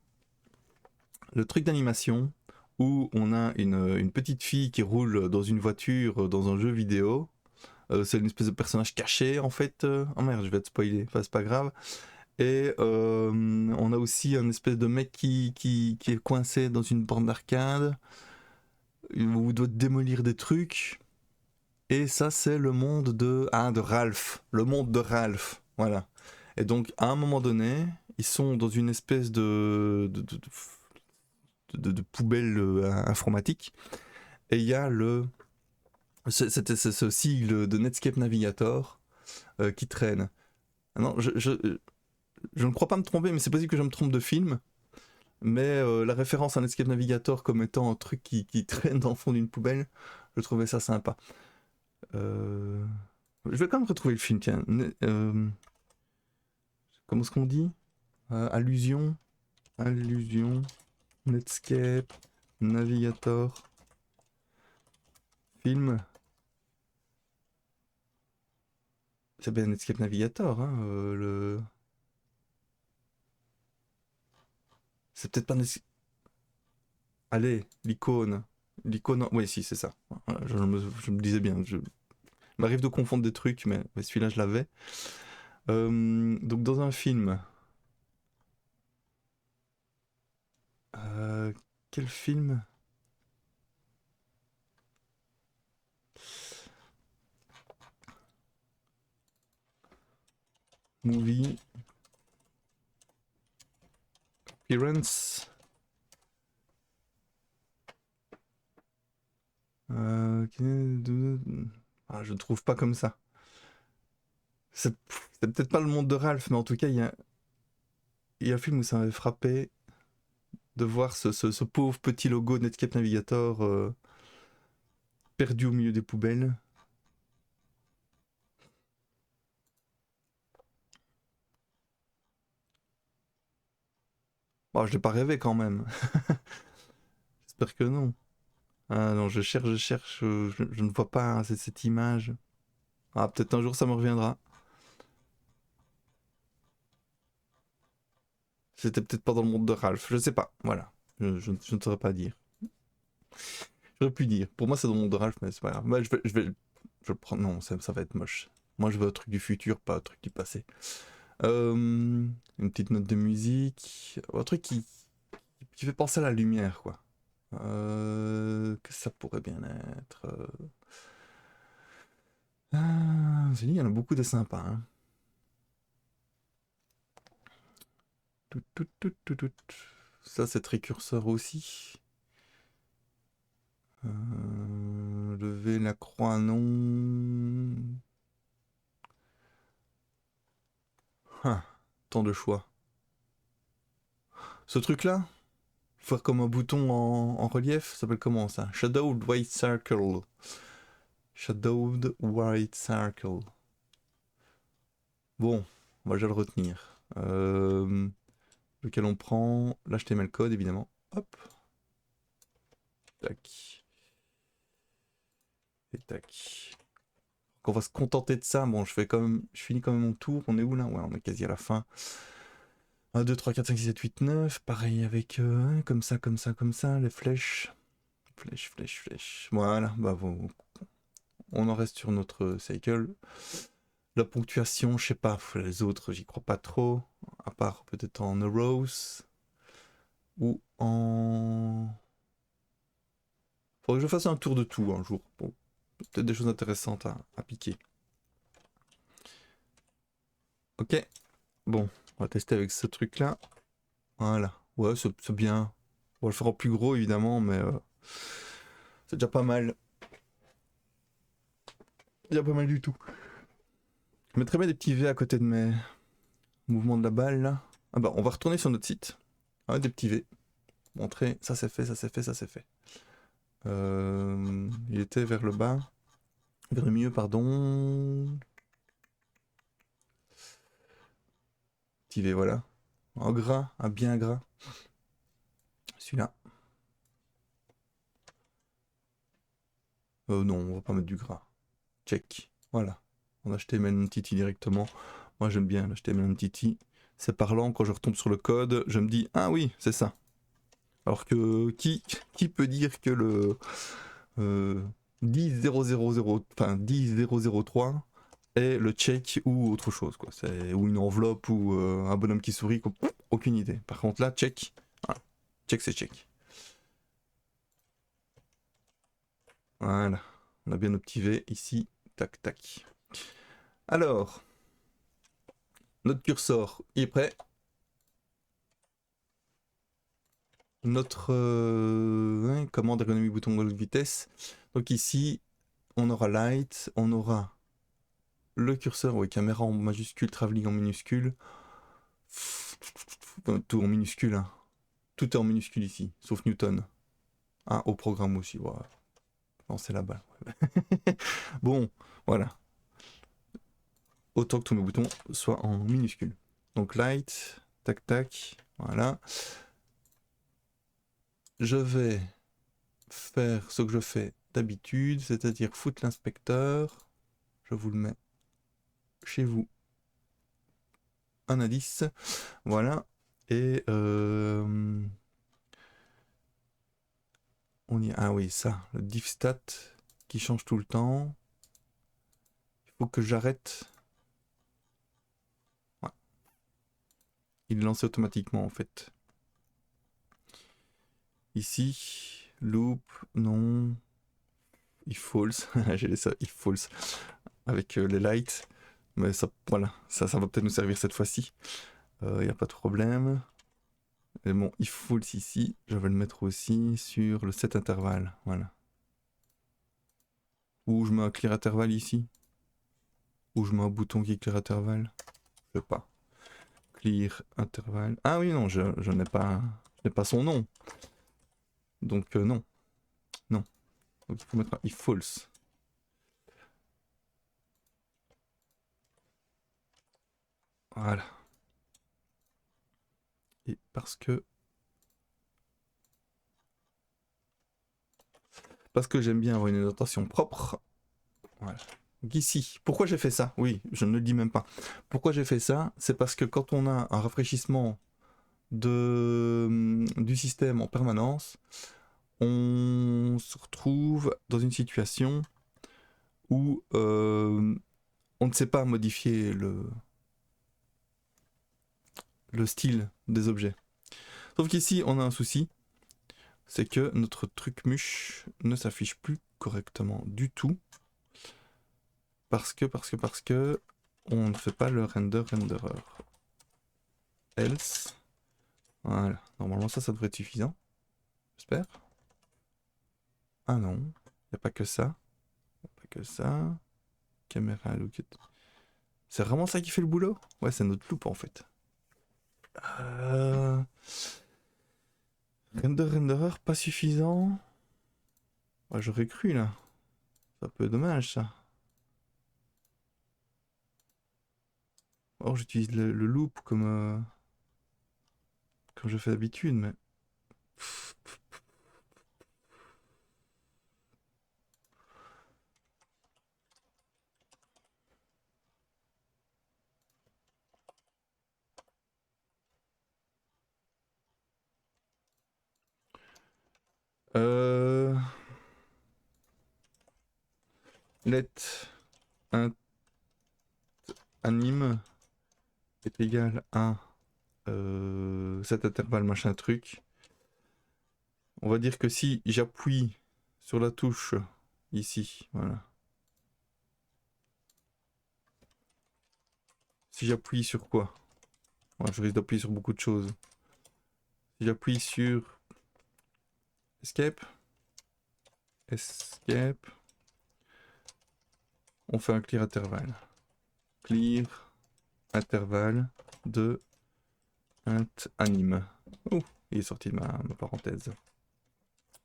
Speaker 1: le truc d'animation où on a une petite fille qui roule dans une voiture dans un jeu vidéo. C'est une espèce de personnage caché en fait. Oh merde, je vais te spoiler. Enfin, c'est pas grave. Et on a aussi un espèce de mec qui est coincé dans une borne d'arcade où il doit démolir des trucs. Et ça, c'est le monde de Ralph. Le monde de Ralph. Voilà. Et donc, à un moment donné, ils sont dans une espèce de poubelle informatique. Et il y a c'est ce sigle de Netscape Navigator qui traîne. Non, je ne crois pas me tromper, mais c'est possible que je me trompe de film. Mais la référence à Netscape Navigator comme étant un truc qui traîne dans le fond d'une poubelle, je trouvais ça sympa. Euh, Je vais quand même retrouver le film, tiens. Comment est-ce qu'on dit Allusion, Netscape, Navigator, film. C'est bien Netscape Navigator, hein, C'est peut-être pas Netscape... Allez, l'icône. L'icône... Oui, si, c'est ça. Voilà, je me disais bien. Il m'arrive de confondre des trucs, mais celui-là, je l'avais. Donc, dans un film... Euh, quel film? Movie. Appearance. Je ne trouve pas comme ça. C'est peut-être pas le monde de Ralph, mais en tout cas, il y a un film où ça m'avait frappé de voir ce pauvre petit logo Netscape Navigator perdu au milieu des poubelles. Bon, je l'ai pas rêvé quand même. J'espère que non. Ah non, je cherche, je ne vois pas cette image. Ah, peut-être un jour ça me reviendra. C'était peut-être pas dans le monde de Ralph, je sais pas. Voilà, je ne saurais pas dire. J'aurais pu dire. Pour moi, c'est dans le monde de Ralph, mais c'est pas grave. Bah, je vais le prendre. Non, ça va être moche. Moi, je veux un truc du futur, pas un truc du passé. Une petite note de musique. Un truc qui fait penser à la lumière, quoi. Que ça pourrait bien être. J'ai dit, il y en a beaucoup de sympas. Hein. Tout. Ça, c'est très curseur aussi. Lever la croix, non. Ah, tant de choix. Ce truc-là, faire comme un bouton en relief, ça s'appelle comment ça? Shadowed White Circle. Shadowed White Circle. Bon, on va déjà le retenir. Lequel on prend l'HTML code évidemment. Hop. Tac. Et tac. Donc on va se contenter de ça. Bon, je finis quand même mon tour. On est où là? Ouais, on est quasi à la fin. 1, 2, 3, 4, 5, 6, 7, 8, 9. Pareil avec comme ça, les flèches. Flèches. Voilà, bah bon, on en reste sur notre cycle. La ponctuation, je sais pas, les autres, j'y crois pas trop. À part peut-être en euros ou en. Faudrait que je fasse un tour de tout un jour. Bon, peut-être des choses intéressantes à piquer. Ok, bon, on va tester avec ce truc-là. Voilà, ouais, c'est bien. On va le faire en plus gros évidemment, mais c'est déjà pas mal. Déjà pas mal du tout. Je mettrais bien des petits V à côté de mes mouvements de la balle là. Ah bah, on va retourner sur notre site. Ah, des petits V. Montrer, ça c'est fait, ça c'est fait, ça c'est fait. Il était vers le bas. Vers le milieu, pardon. Petit V, voilà. En gras, un bien gras. Celui-là. Non, on va pas mettre du gras. Check. Voilà. On a acheté HTML Entity directement. Moi j'aime bien l'HTML c'est parlant, quand je retombe sur le code, je me dis ah oui, c'est ça. Alors que qui peut dire que le 10.000, enfin 10.003 est le check ou autre chose, quoi. Ou une enveloppe ou un bonhomme qui sourit, quoi. Aucune idée. Par contre là, check, voilà. Check c'est check. Voilà, on a bien optivé ici, tac tac. Alors, notre curseur il est prêt. Notre commande ergonomie bouton de vitesse. Donc ici, on aura light, on aura le curseur, oui, caméra en majuscule, travelling en minuscule. Tout en minuscule, hein. Tout est en minuscule ici, sauf Newton. Ah, au programme aussi, voilà. Non, c'est la balle. Bon, voilà. Autant que tous mes boutons soient en minuscule. Donc light, tac tac, voilà. Je vais faire ce que je fais d'habitude, c'est-à-dire foutre l'inspecteur. Je vous le mets chez vous. Un indice, voilà. Et on y... Ah oui, ça, le div stat qui change tout le temps. Il faut que j'arrête. Ouais. Il est lancé automatiquement en fait. Ici, loop, non. If false, j'ai laissé ça, if false avec les lights. Mais ça, voilà, ça va peut-être nous servir cette fois-ci. Il n'y a pas de problème. Et bon, if false ici, je vais le mettre aussi sur le set intervalle. Voilà. Ou je mets un clear intervalle ici. Ou je mets un bouton qui est clear intervalle. Je sais pas. Clear intervalle. Ah oui, non, je n'ai pas son nom. Donc non. Non. Donc il faut mettre un if false. Voilà. Et parce que j'aime bien avoir une notation propre. Voilà. Donc ici, pourquoi j'ai fait ça? Oui, je ne le dis même pas. Pourquoi j'ai fait ça? C'est parce que quand on a un rafraîchissement du système en permanence, on se retrouve dans une situation où on ne sait pas modifier le style des objets. Sauf qu'ici, on a un souci, c'est que notre truc muche ne s'affiche plus correctement du tout, parce que on ne fait pas le renderer. Else, voilà, normalement ça devrait être suffisant, j'espère. Ah non, il n'y a pas que ça, pas que ça. Caméra look it. C'est vraiment ça qui fait le boulot? Ouais, c'est notre loupe en fait. Renderer, pas suffisant. Ouais, j'aurais cru là. C'est un peu dommage ça. Or j'utilise le loop comme je fais d'habitude, mais. Let int anime est égal à cet intervalle machin truc. On va dire que si j'appuie sur la touche ici, voilà. Si j'appuie sur quoi? Ouais, je risque d'appuyer sur beaucoup de choses. Si j'appuie sur Escape, on fait un clear intervalle. Clear intervalle de int anime. Oh, il est sorti de ma parenthèse.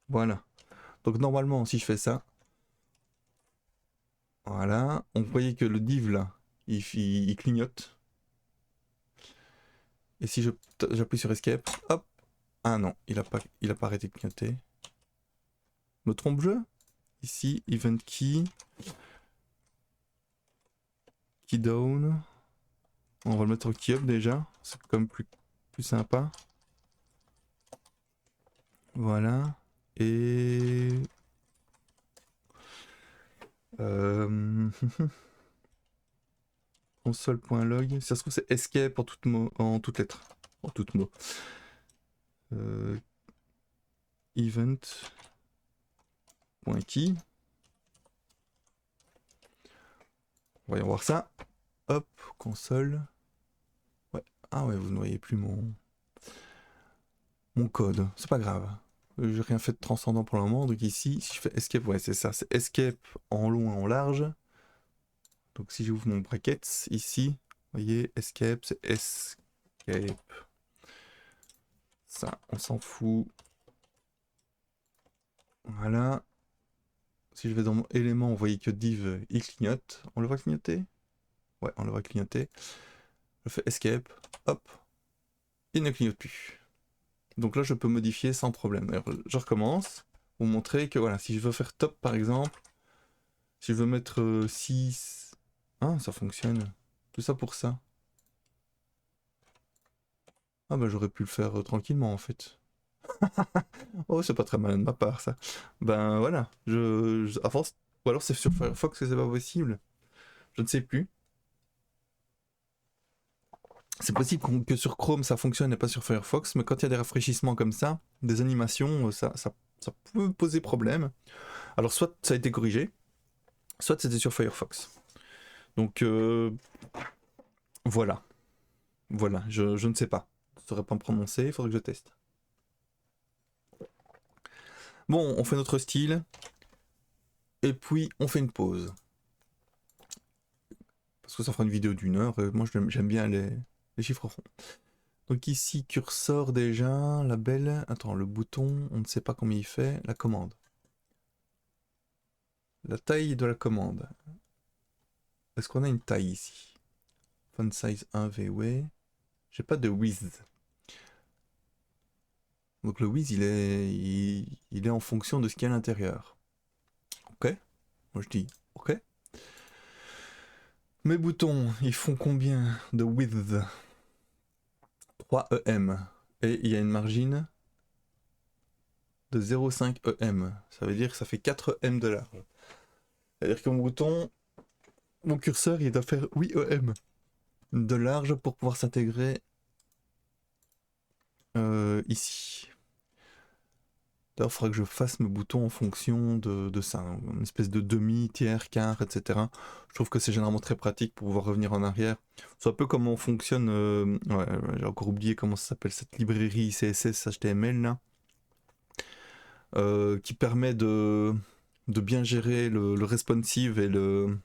Speaker 1: Voilà. Donc normalement, si je fais ça, voilà, on voyait que le div là, il clignote. Et si j'appuie sur Escape, hop, ah non, il a pas arrêté de clignoter. Me trompe-je? Ici, event key down. On va le mettre en key up déjà, c'est quand même plus sympa. Voilà. Et... console.log, si ça se trouve c'est escape en toutes lettres. En toutes mots. Event.key. Voyons voir ça. Hop, console. Ouais. Ah ouais, vous ne voyez plus mon code. C'est pas grave. J'ai rien fait de transcendant pour le moment. Donc ici, si je fais escape, ouais, c'est ça. C'est escape en long et en large. Donc si j'ouvre mon bracket, ici, vous voyez, escape, c'est escape. Ça, on s'en fout. Voilà. Si je vais dans mon élément, vous voyez que div, il clignote. On le voit clignoter? Ouais, on le voit clignoter. Je fais escape, hop, il ne clignote plus. Donc là, je peux modifier sans problème. D'ailleurs, je recommence pour vous montrer que voilà, si je veux faire top par exemple, si je veux mettre 6... Ah, ça fonctionne. Tout ça pour ça. Ah bah j'aurais pu le faire tranquillement en fait. Oh, c'est pas très malin de ma part ça. Ben voilà, à force... Ou alors c'est sur Firefox que c'est pas possible. Je ne sais plus. C'est possible que sur Chrome ça fonctionne et pas sur Firefox, mais quand il y a des rafraîchissements comme ça, des animations, ça peut poser problème. Alors soit ça a été corrigé, soit c'était sur Firefox. Donc voilà. Voilà, je ne sais pas. Je ne saurais pas me prononcer, il faudrait que je teste. Bon, on fait notre style. Et puis on fait une pause. Parce que ça fera une vidéo d'une heure, et moi j'aime bien les chiffres ronds. Donc ici, curseur déjà, label, attends, le bouton, on ne sait pas combien il fait, la commande. La taille de la commande. Est-ce qu'on a une taille ici? Font size 1 VW. J'ai pas de width. Donc le width, il est en fonction de ce qu'il y a à l'intérieur. Ok. Moi je dis ok. Mes boutons, ils font combien de width? 3 EM. Et il y a une margine de 0,5 EM. Ça veut dire que ça fait 4 EM de large. C'est-à-dire que mon bouton, mon curseur, il doit faire 8 EM de large pour pouvoir s'intégrer ici. D'ailleurs, il faudra que je fasse mes boutons en fonction de ça, hein, une espèce de demi, tiers, quart, etc. Je trouve que c'est généralement très pratique pour pouvoir revenir en arrière. C'est un peu comment fonctionne, ouais, j'ai encore oublié comment ça s'appelle cette librairie CSS HTML là, qui permet de bien gérer le responsive et le...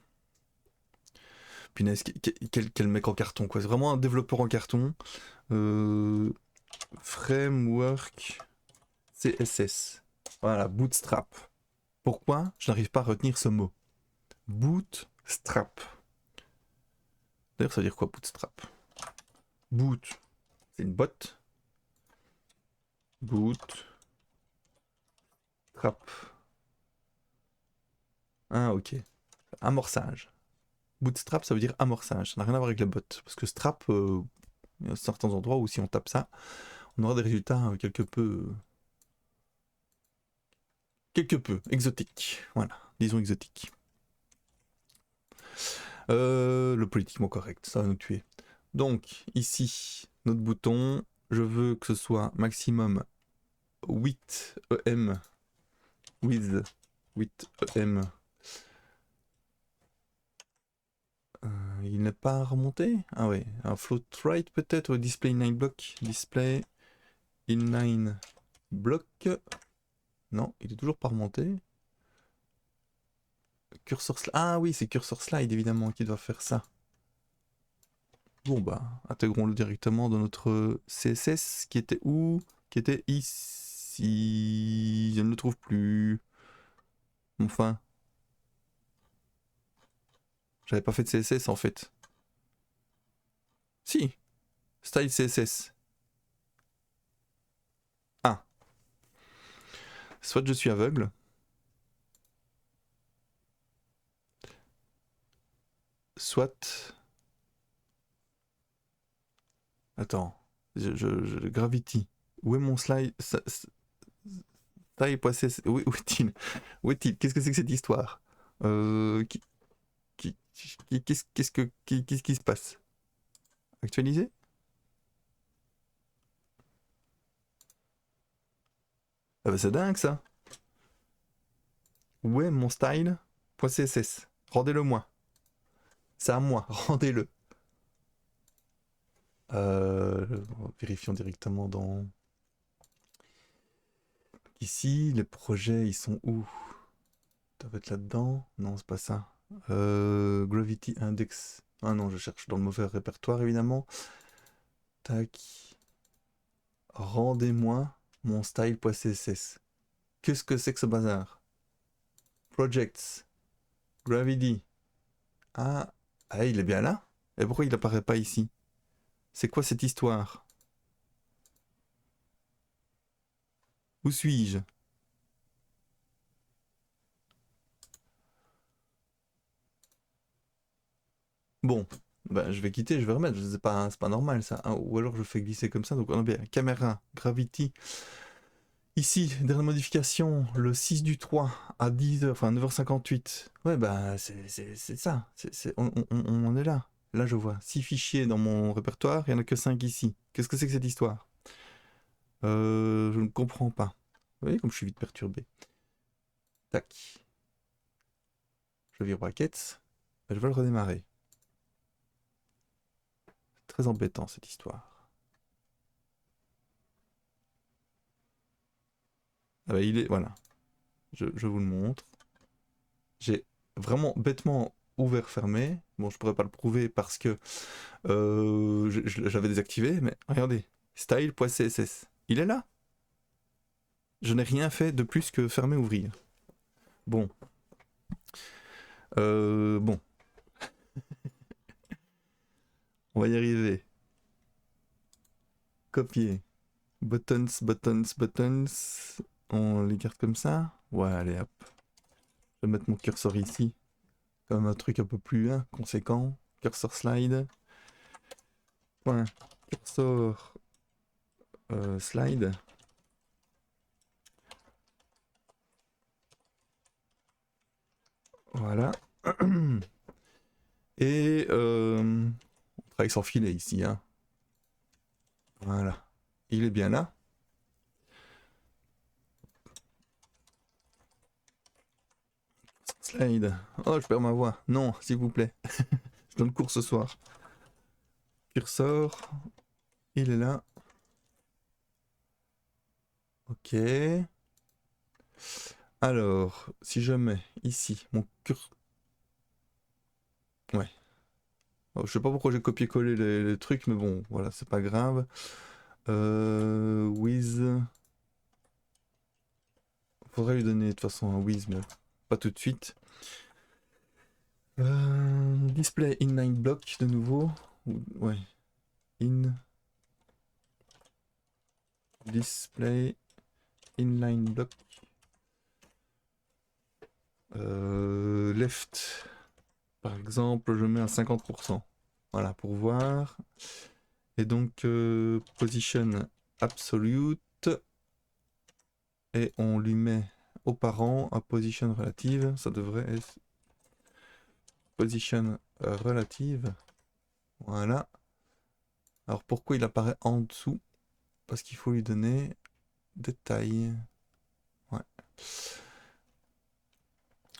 Speaker 1: Punaise, quel mec en carton quoi. C'est vraiment un développeur en carton. Framework CSS. Voilà, Bootstrap. Pourquoi je n'arrive pas à retenir ce mot? Bootstrap. D'ailleurs, ça veut dire quoi, Bootstrap? Boot, c'est une botte. Bootstrap. Ah, ok. Amorçage. Bootstrap, ça veut dire amorçage. Ça n'a rien à voir avec la botte. Parce que strap, il y a certains endroits où si on tape ça, on aura des résultats quelque peu exotiques. Voilà, disons exotiques. Le politiquement correct, ça va nous tuer. Donc, ici, notre bouton, je veux que ce soit maximum 8 EM with 8 EM. Il n'est pas remonté? Ah ouais, un float right peut-être, ou display inline block. Display inline block. Non, il est toujours pas remonté. Cursor slide. Ah oui, c'est cursor slide évidemment qui doit faire ça. Bon bah, intégrons-le directement dans notre CSS qui était où? Qui était ici. Je ne le trouve plus. Enfin. J'avais pas fait de CSS en fait. Si. Style CSS. Ah. Soit je suis aveugle. Soit Attends. Gravity. Où est mon slide? Style passé. Où est-il? Où est-il? Qu'est-ce que c'est que cette histoire? Qu'est-ce qu'est-ce qui se passe? Actualiser? Ah bah c'est dingue ça. Où est mon style.css? Rendez-le moi. C'est à moi, rendez-le. Vérifions directement dans... Ici, les projets, ils sont où? Ça doit être là-dedans? Non, c'est pas ça. Gravity Index. Ah non, je cherche dans le mauvais répertoire, évidemment. Tac. Rendez-moi mon style.css. Qu'est-ce que c'est que ce bazar? Projects. Gravity. Ah, ah, il est bien là? Et pourquoi il apparaît pas ici? C'est quoi cette histoire? Où suis-je? Bon, ben, je vais quitter, je vais remettre. C'est pas normal ça. Ah, ou alors je fais glisser comme ça. Donc on a bien caméra, Gravity. Ici, dernière modification, le 6 du 3 à 10h, enfin 9h58. Ouais, bah c'est ça. On est là. Là, je vois 6 fichiers dans mon répertoire, il n'y en a que 5 ici. Qu'est-ce que c'est que cette histoire? Je ne comprends pas. Vous voyez comme je suis vite perturbé. Tac. Je vire brackets. Je vais le redémarrer. Très embêtant cette histoire. Ah bah, il est. Voilà. Je vous le montre. J'ai vraiment bêtement ouvert fermé. Bon, je pourrais pas le prouver parce que j'avais désactivé, mais regardez. Style.css. Il est là. Je n'ai rien fait de plus que fermer ouvrir. Bon. Bon. On va y arriver. Copier. Buttons, buttons, buttons. On les garde comme ça. Ouais, allez hop. Je vais mettre mon curseur ici. Comme un truc un peu plus conséquent. Cursor slide. Point. Cursor slide. Voilà. Et on travaille sans filet ici. Hein. Voilà. Il est bien là. Slide. Oh, je perds ma voix. Non, s'il vous plaît. Je donne cours ce soir. Cursor. Il est là. Ok. Alors, si je mets ici mon curseur... Ouais. Oh, je sais pas pourquoi j'ai copié-collé les trucs, mais bon, voilà, c'est pas grave. With... Faudrait lui donner de toute façon un with, mais pas tout de suite. Display inline block de nouveau. Ouais. In... Display inline block. Left. Par exemple, je mets à 50%. Voilà, pour voir. Et donc, position absolute. Et on lui met aux parents à position relative. Ça devrait être position relative. Voilà. Alors, pourquoi il apparaît en dessous? Parce qu'il faut lui donner des tailles. Ouais.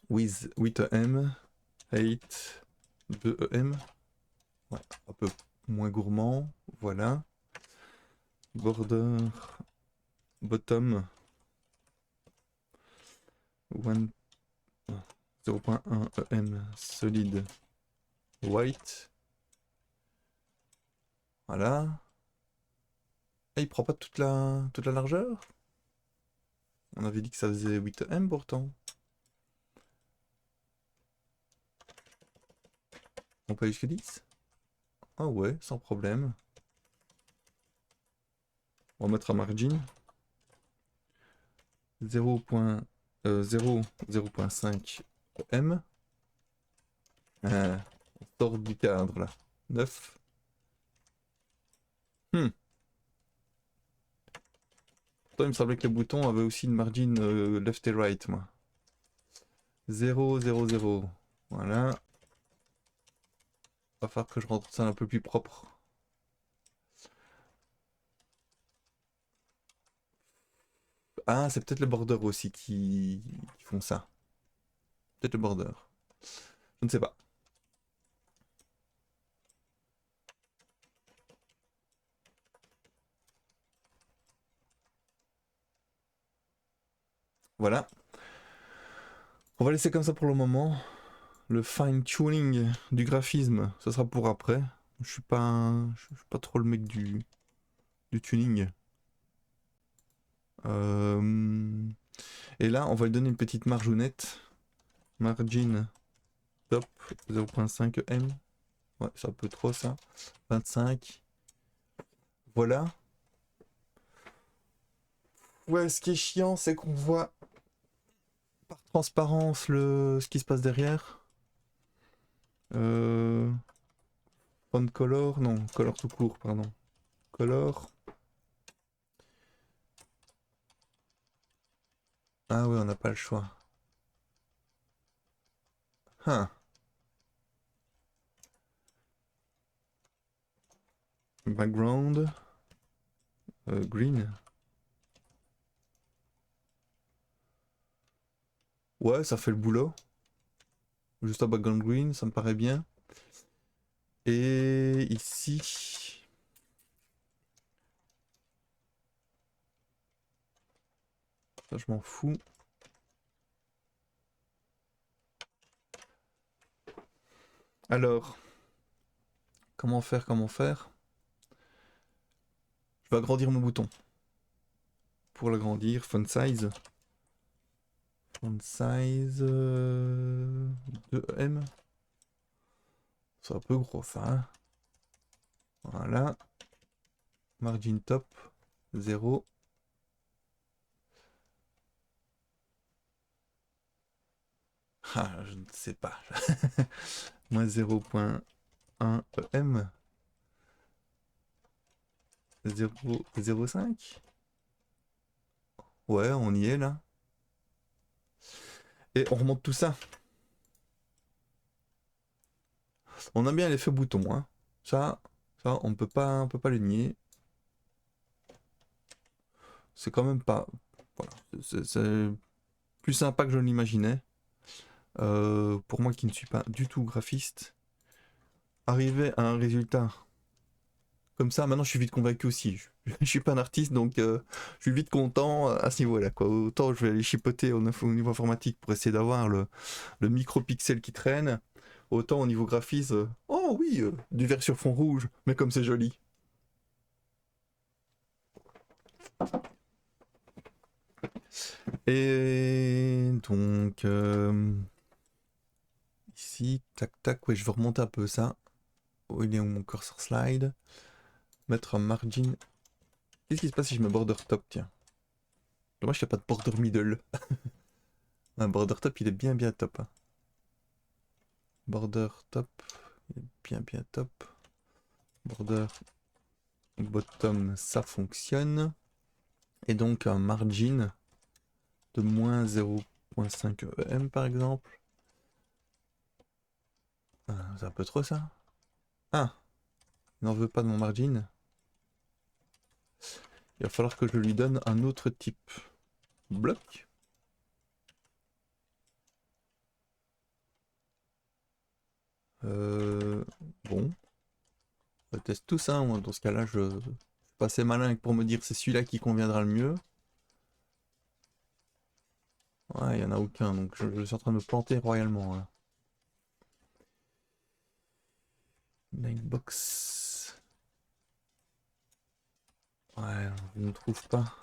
Speaker 1: With 8em, 8, 2em. Ouais, un peu moins gourmand. Voilà. Border, bottom, 0.1 em, solide, white. Voilà. Et il prend pas toute la largeur? On avait dit que ça faisait 8em pourtant. On peut aller jusqu'à 10? Ah ouais, sans problème. On va mettre un margin. 0.5 em. On sort du cadre là. 9. Hmm. Pourtant, il me semblait que les boutons avaient aussi une margin left et right, moi. 0, 0, 0. Voilà. Va falloir que je rende ça un peu plus propre. Ah, c'est peut-être le border aussi qui font ça. Peut-être le border. Je ne sais pas. Voilà. On va laisser comme ça pour le moment. Le fine tuning du graphisme, ça sera pour après. Je suis pas trop le mec du tuning. Euh, Et là, on va lui donner une petite margeonnette. Margin top 0.5 M. Ouais, c'est un peu trop ça. 25. Voilà. Ouais, ce qui est chiant, c'est qu'on voit par transparence ce qui se passe derrière. Euh... Font color, non, color tout court, pardon. Color. Ah ouais, on n'a pas le choix. Hein. Background. Green. Ouais, ça fait le boulot. Juste un background green, ça me paraît bien. Et ici... Ça, je m'en fous. Alors, comment faire, comment faire? Je vais agrandir mon bouton. Pour l'agrandir, font size. Font size 2M. C'est un peu gros ça. Hein. Voilà. Margin top 0. Ah, je ne sais pas. Moins 0.1 EM. 0,05. Ouais, on y est là. Et on remonte tout ça. On a bien l'effet bouton, hein. Ça, on peut pas le nier. C'est quand même pas. Voilà, c'est plus sympa que je ne l'imaginais. Pour moi qui ne suis pas du tout graphiste, arriver à un résultat comme ça, maintenant je suis vite convaincu aussi. Je suis pas un artiste, donc je suis vite content à ce niveau-là, quoi. Autant je vais aller chipoter au niveau informatique pour essayer d'avoir le micro-pixel qui traîne, autant au niveau graphisme, oh oui, du vert sur fond rouge, mais comme c'est joli. Et donc, ici, tac tac, ouais, je vais remonter un peu ça. Où il est où mon cursor slide? Mettre un margin. Qu'est-ce qui se passe si je mets border top, tiens? Dommage qu'il n'y a pas de border middle. Un border top, il est bien bien top. Hein. Border top, il est bien bien top. Border bottom, ça fonctionne. Et donc un margin de moins 0.5 EM par exemple. C'est un peu trop ça. Ah, il n'en veut pas de mon margin. Il va falloir que je lui donne un autre type. Bloc. Bon, on teste tout ça. Hein. Dans ce cas-là, je suis pas assez malin pour me dire c'est celui-là qui conviendra le mieux. Ouais, il n'y en a aucun, donc je suis en train de me planter royalement. Là. Linebox. Ouais, je ne trouve pas.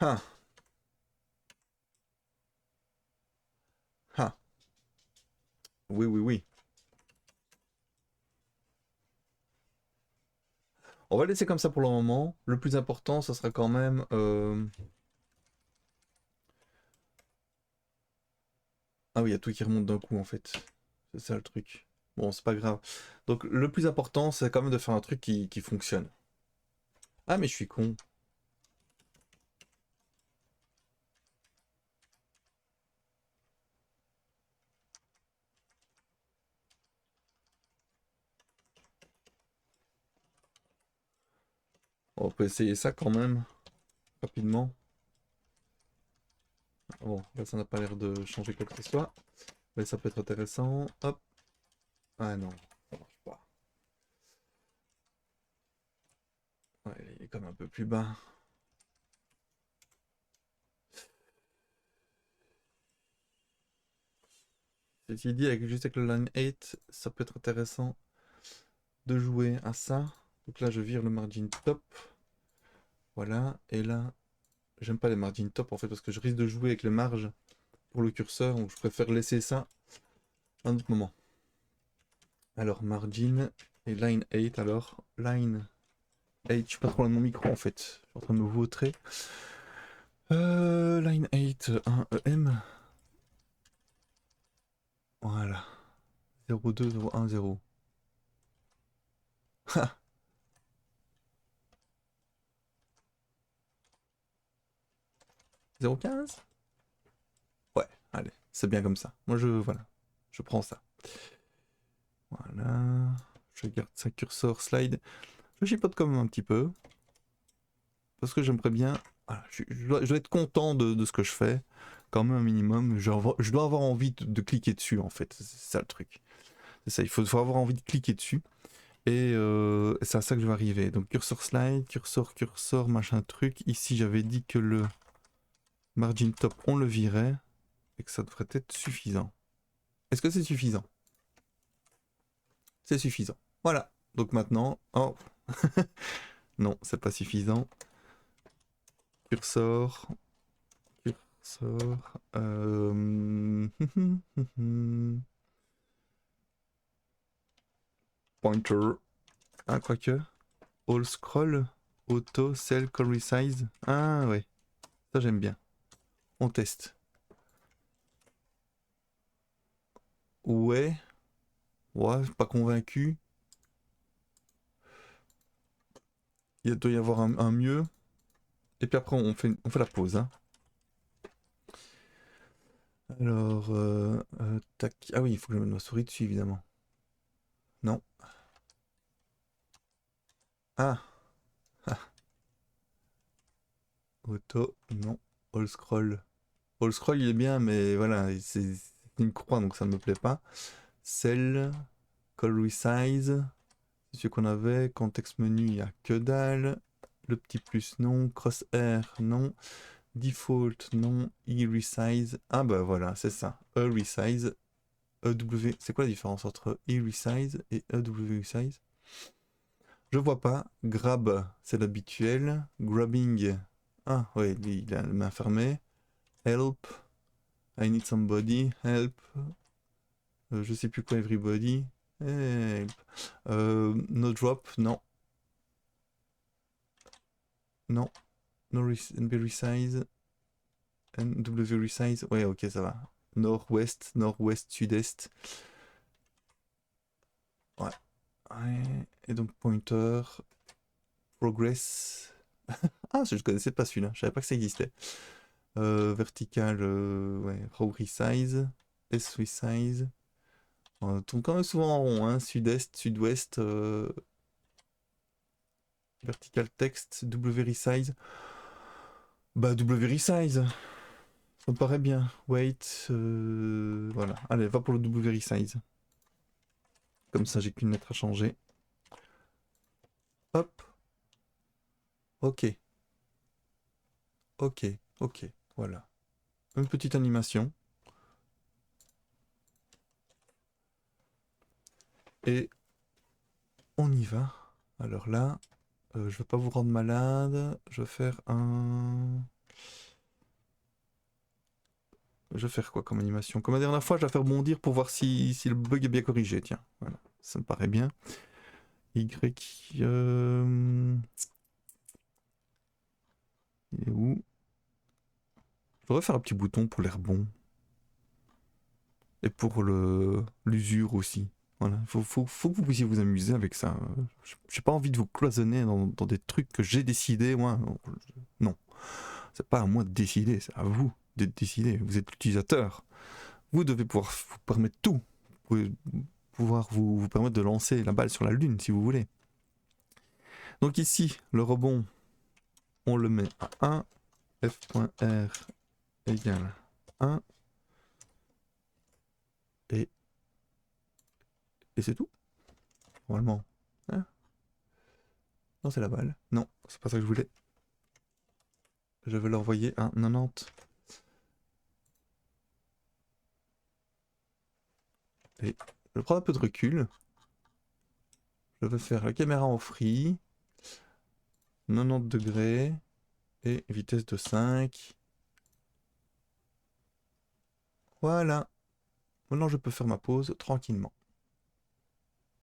Speaker 1: Ah, ah. Oui, oui, oui. On va laisser comme ça pour le moment. Le plus important, ça sera quand même... Ah oui, il y a tout qui remonte d'un coup en fait. C'est ça le truc. Bon, c'est pas grave. Donc le plus important, c'est quand même de faire un truc qui fonctionne. Ah, mais je suis con. On peut essayer ça quand même, rapidement. Bon, là, ça n'a pas l'air de changer quoi que ce soit. Mais ça peut être intéressant. Hop. Ah non, ça marche pas. Ouais, il est quand même un peu plus bas. Ceci dit, juste avec le line 8, ça peut être intéressant de jouer à ça. Donc là, je vire le margin top. Voilà. Et là, j'aime pas les margin top en fait, parce que je risque de jouer avec les marges pour le curseur. Donc je préfère laisser ça à un autre moment. Alors, margin et line 8. Alors, line 8, je suis pas trop loin de mon micro en fait. Je suis en train de me vautrer. Line 8, 1 EM. Voilà. 02, 01, 0. Ha, 0,15. Ouais, allez, c'est bien comme ça. Moi, voilà, je prends ça. Voilà, je garde ça curseur slide. Je chipote quand même un petit peu, parce que j'aimerais bien... Voilà, je dois être content de ce que je fais, quand même un minimum. Je dois avoir envie de cliquer dessus, en fait. C'est ça le truc. C'est ça, il faut avoir envie de cliquer dessus. Et c'est à ça que je vais arriver. Donc curseur slide, curseur, machin truc. Ici, j'avais dit que le margin top, on le virait, et que ça devrait être suffisant. Est-ce que c'est suffisant? C'est suffisant. Voilà. Donc maintenant... Oh. Non, c'est pas suffisant. Cursor. Cursor. Pointer. Ah, quoique. All scroll. Auto, cell, call resize. Ah, ouais. Ça, j'aime bien. On teste. Ouais. Ouais, pas convaincu. Il doit y avoir un mieux. Et puis après, on fait la pause. Hein. Alors, tac. Ah oui, il faut que je mette ma souris dessus, évidemment. Non. Ah. Ah. Auto, non. All scroll. All scroll, il est bien, mais voilà, c'est une croix, donc ça ne me plaît pas. Cell, call resize, c'est ce qu'on avait. Contexte menu, il n'y a que dalle. Le petit plus, non. Crosshair, non. Default, non. E-resize. Ah bah voilà, c'est ça. E-resize. EW. C'est quoi la différence entre E-resize et EW resize? Je vois pas. Grab, c'est l'habituel. Grabbing. Ah ouais, il a la main fermée. Help. I need somebody. Help. Je sais plus quoi, everybody. Help. No drop, non. Non. No NB resize. NW resize. Ouais, ok, ça va. Nord-ouest, nord-ouest, sud-est. Ouais. Ouais. Et donc pointer. Progress. Ah, je connaissais pas celui-là. Je savais pas que ça existait. Vertical, ouais. Row resize. S resize. On tourne quand même souvent en rond, hein. Sud-est, sud-ouest. Vertical text, W resize. Bah, W resize. Ça me paraît bien. Wait. Voilà. Allez, va pour le W resize. Comme ça, j'ai qu'une lettre à changer. Hop. Ok. Ok. Ok. Voilà. Une petite animation. Et on y va. Alors là, je vais pas vous rendre malade. Je vais faire un... Je vais faire quoi comme animation? Comme la dernière fois, je vais faire bondir pour voir si le bug est bien corrigé. Tiens, voilà. Ça me paraît bien. Y... Il est où? Je devrais faire un petit bouton pour l'air bon. Et pour l'usure aussi. Voilà, faut que vous puissiez vous amuser avec ça. J'ai pas envie de vous cloisonner dans des trucs que j'ai décidé, moi. Non, c'est pas à moi de décider, c'est à vous de décider. Vous êtes l'utilisateur. Vous devez pouvoir vous permettre tout. Vous pouvez pouvoir vous permettre de lancer la balle sur la lune si vous voulez. Donc ici, le rebond, on le met à 1. F.R égale 1. Et c'est tout. Normalement. Hein, non, c'est la balle. Non, c'est pas ça que je voulais. Je vais l'envoyer à 90. Et je prends un peu de recul. Je vais faire la caméra en free. 90 degrés. Et vitesse de 5. Voilà. Maintenant, je peux faire ma pause tranquillement.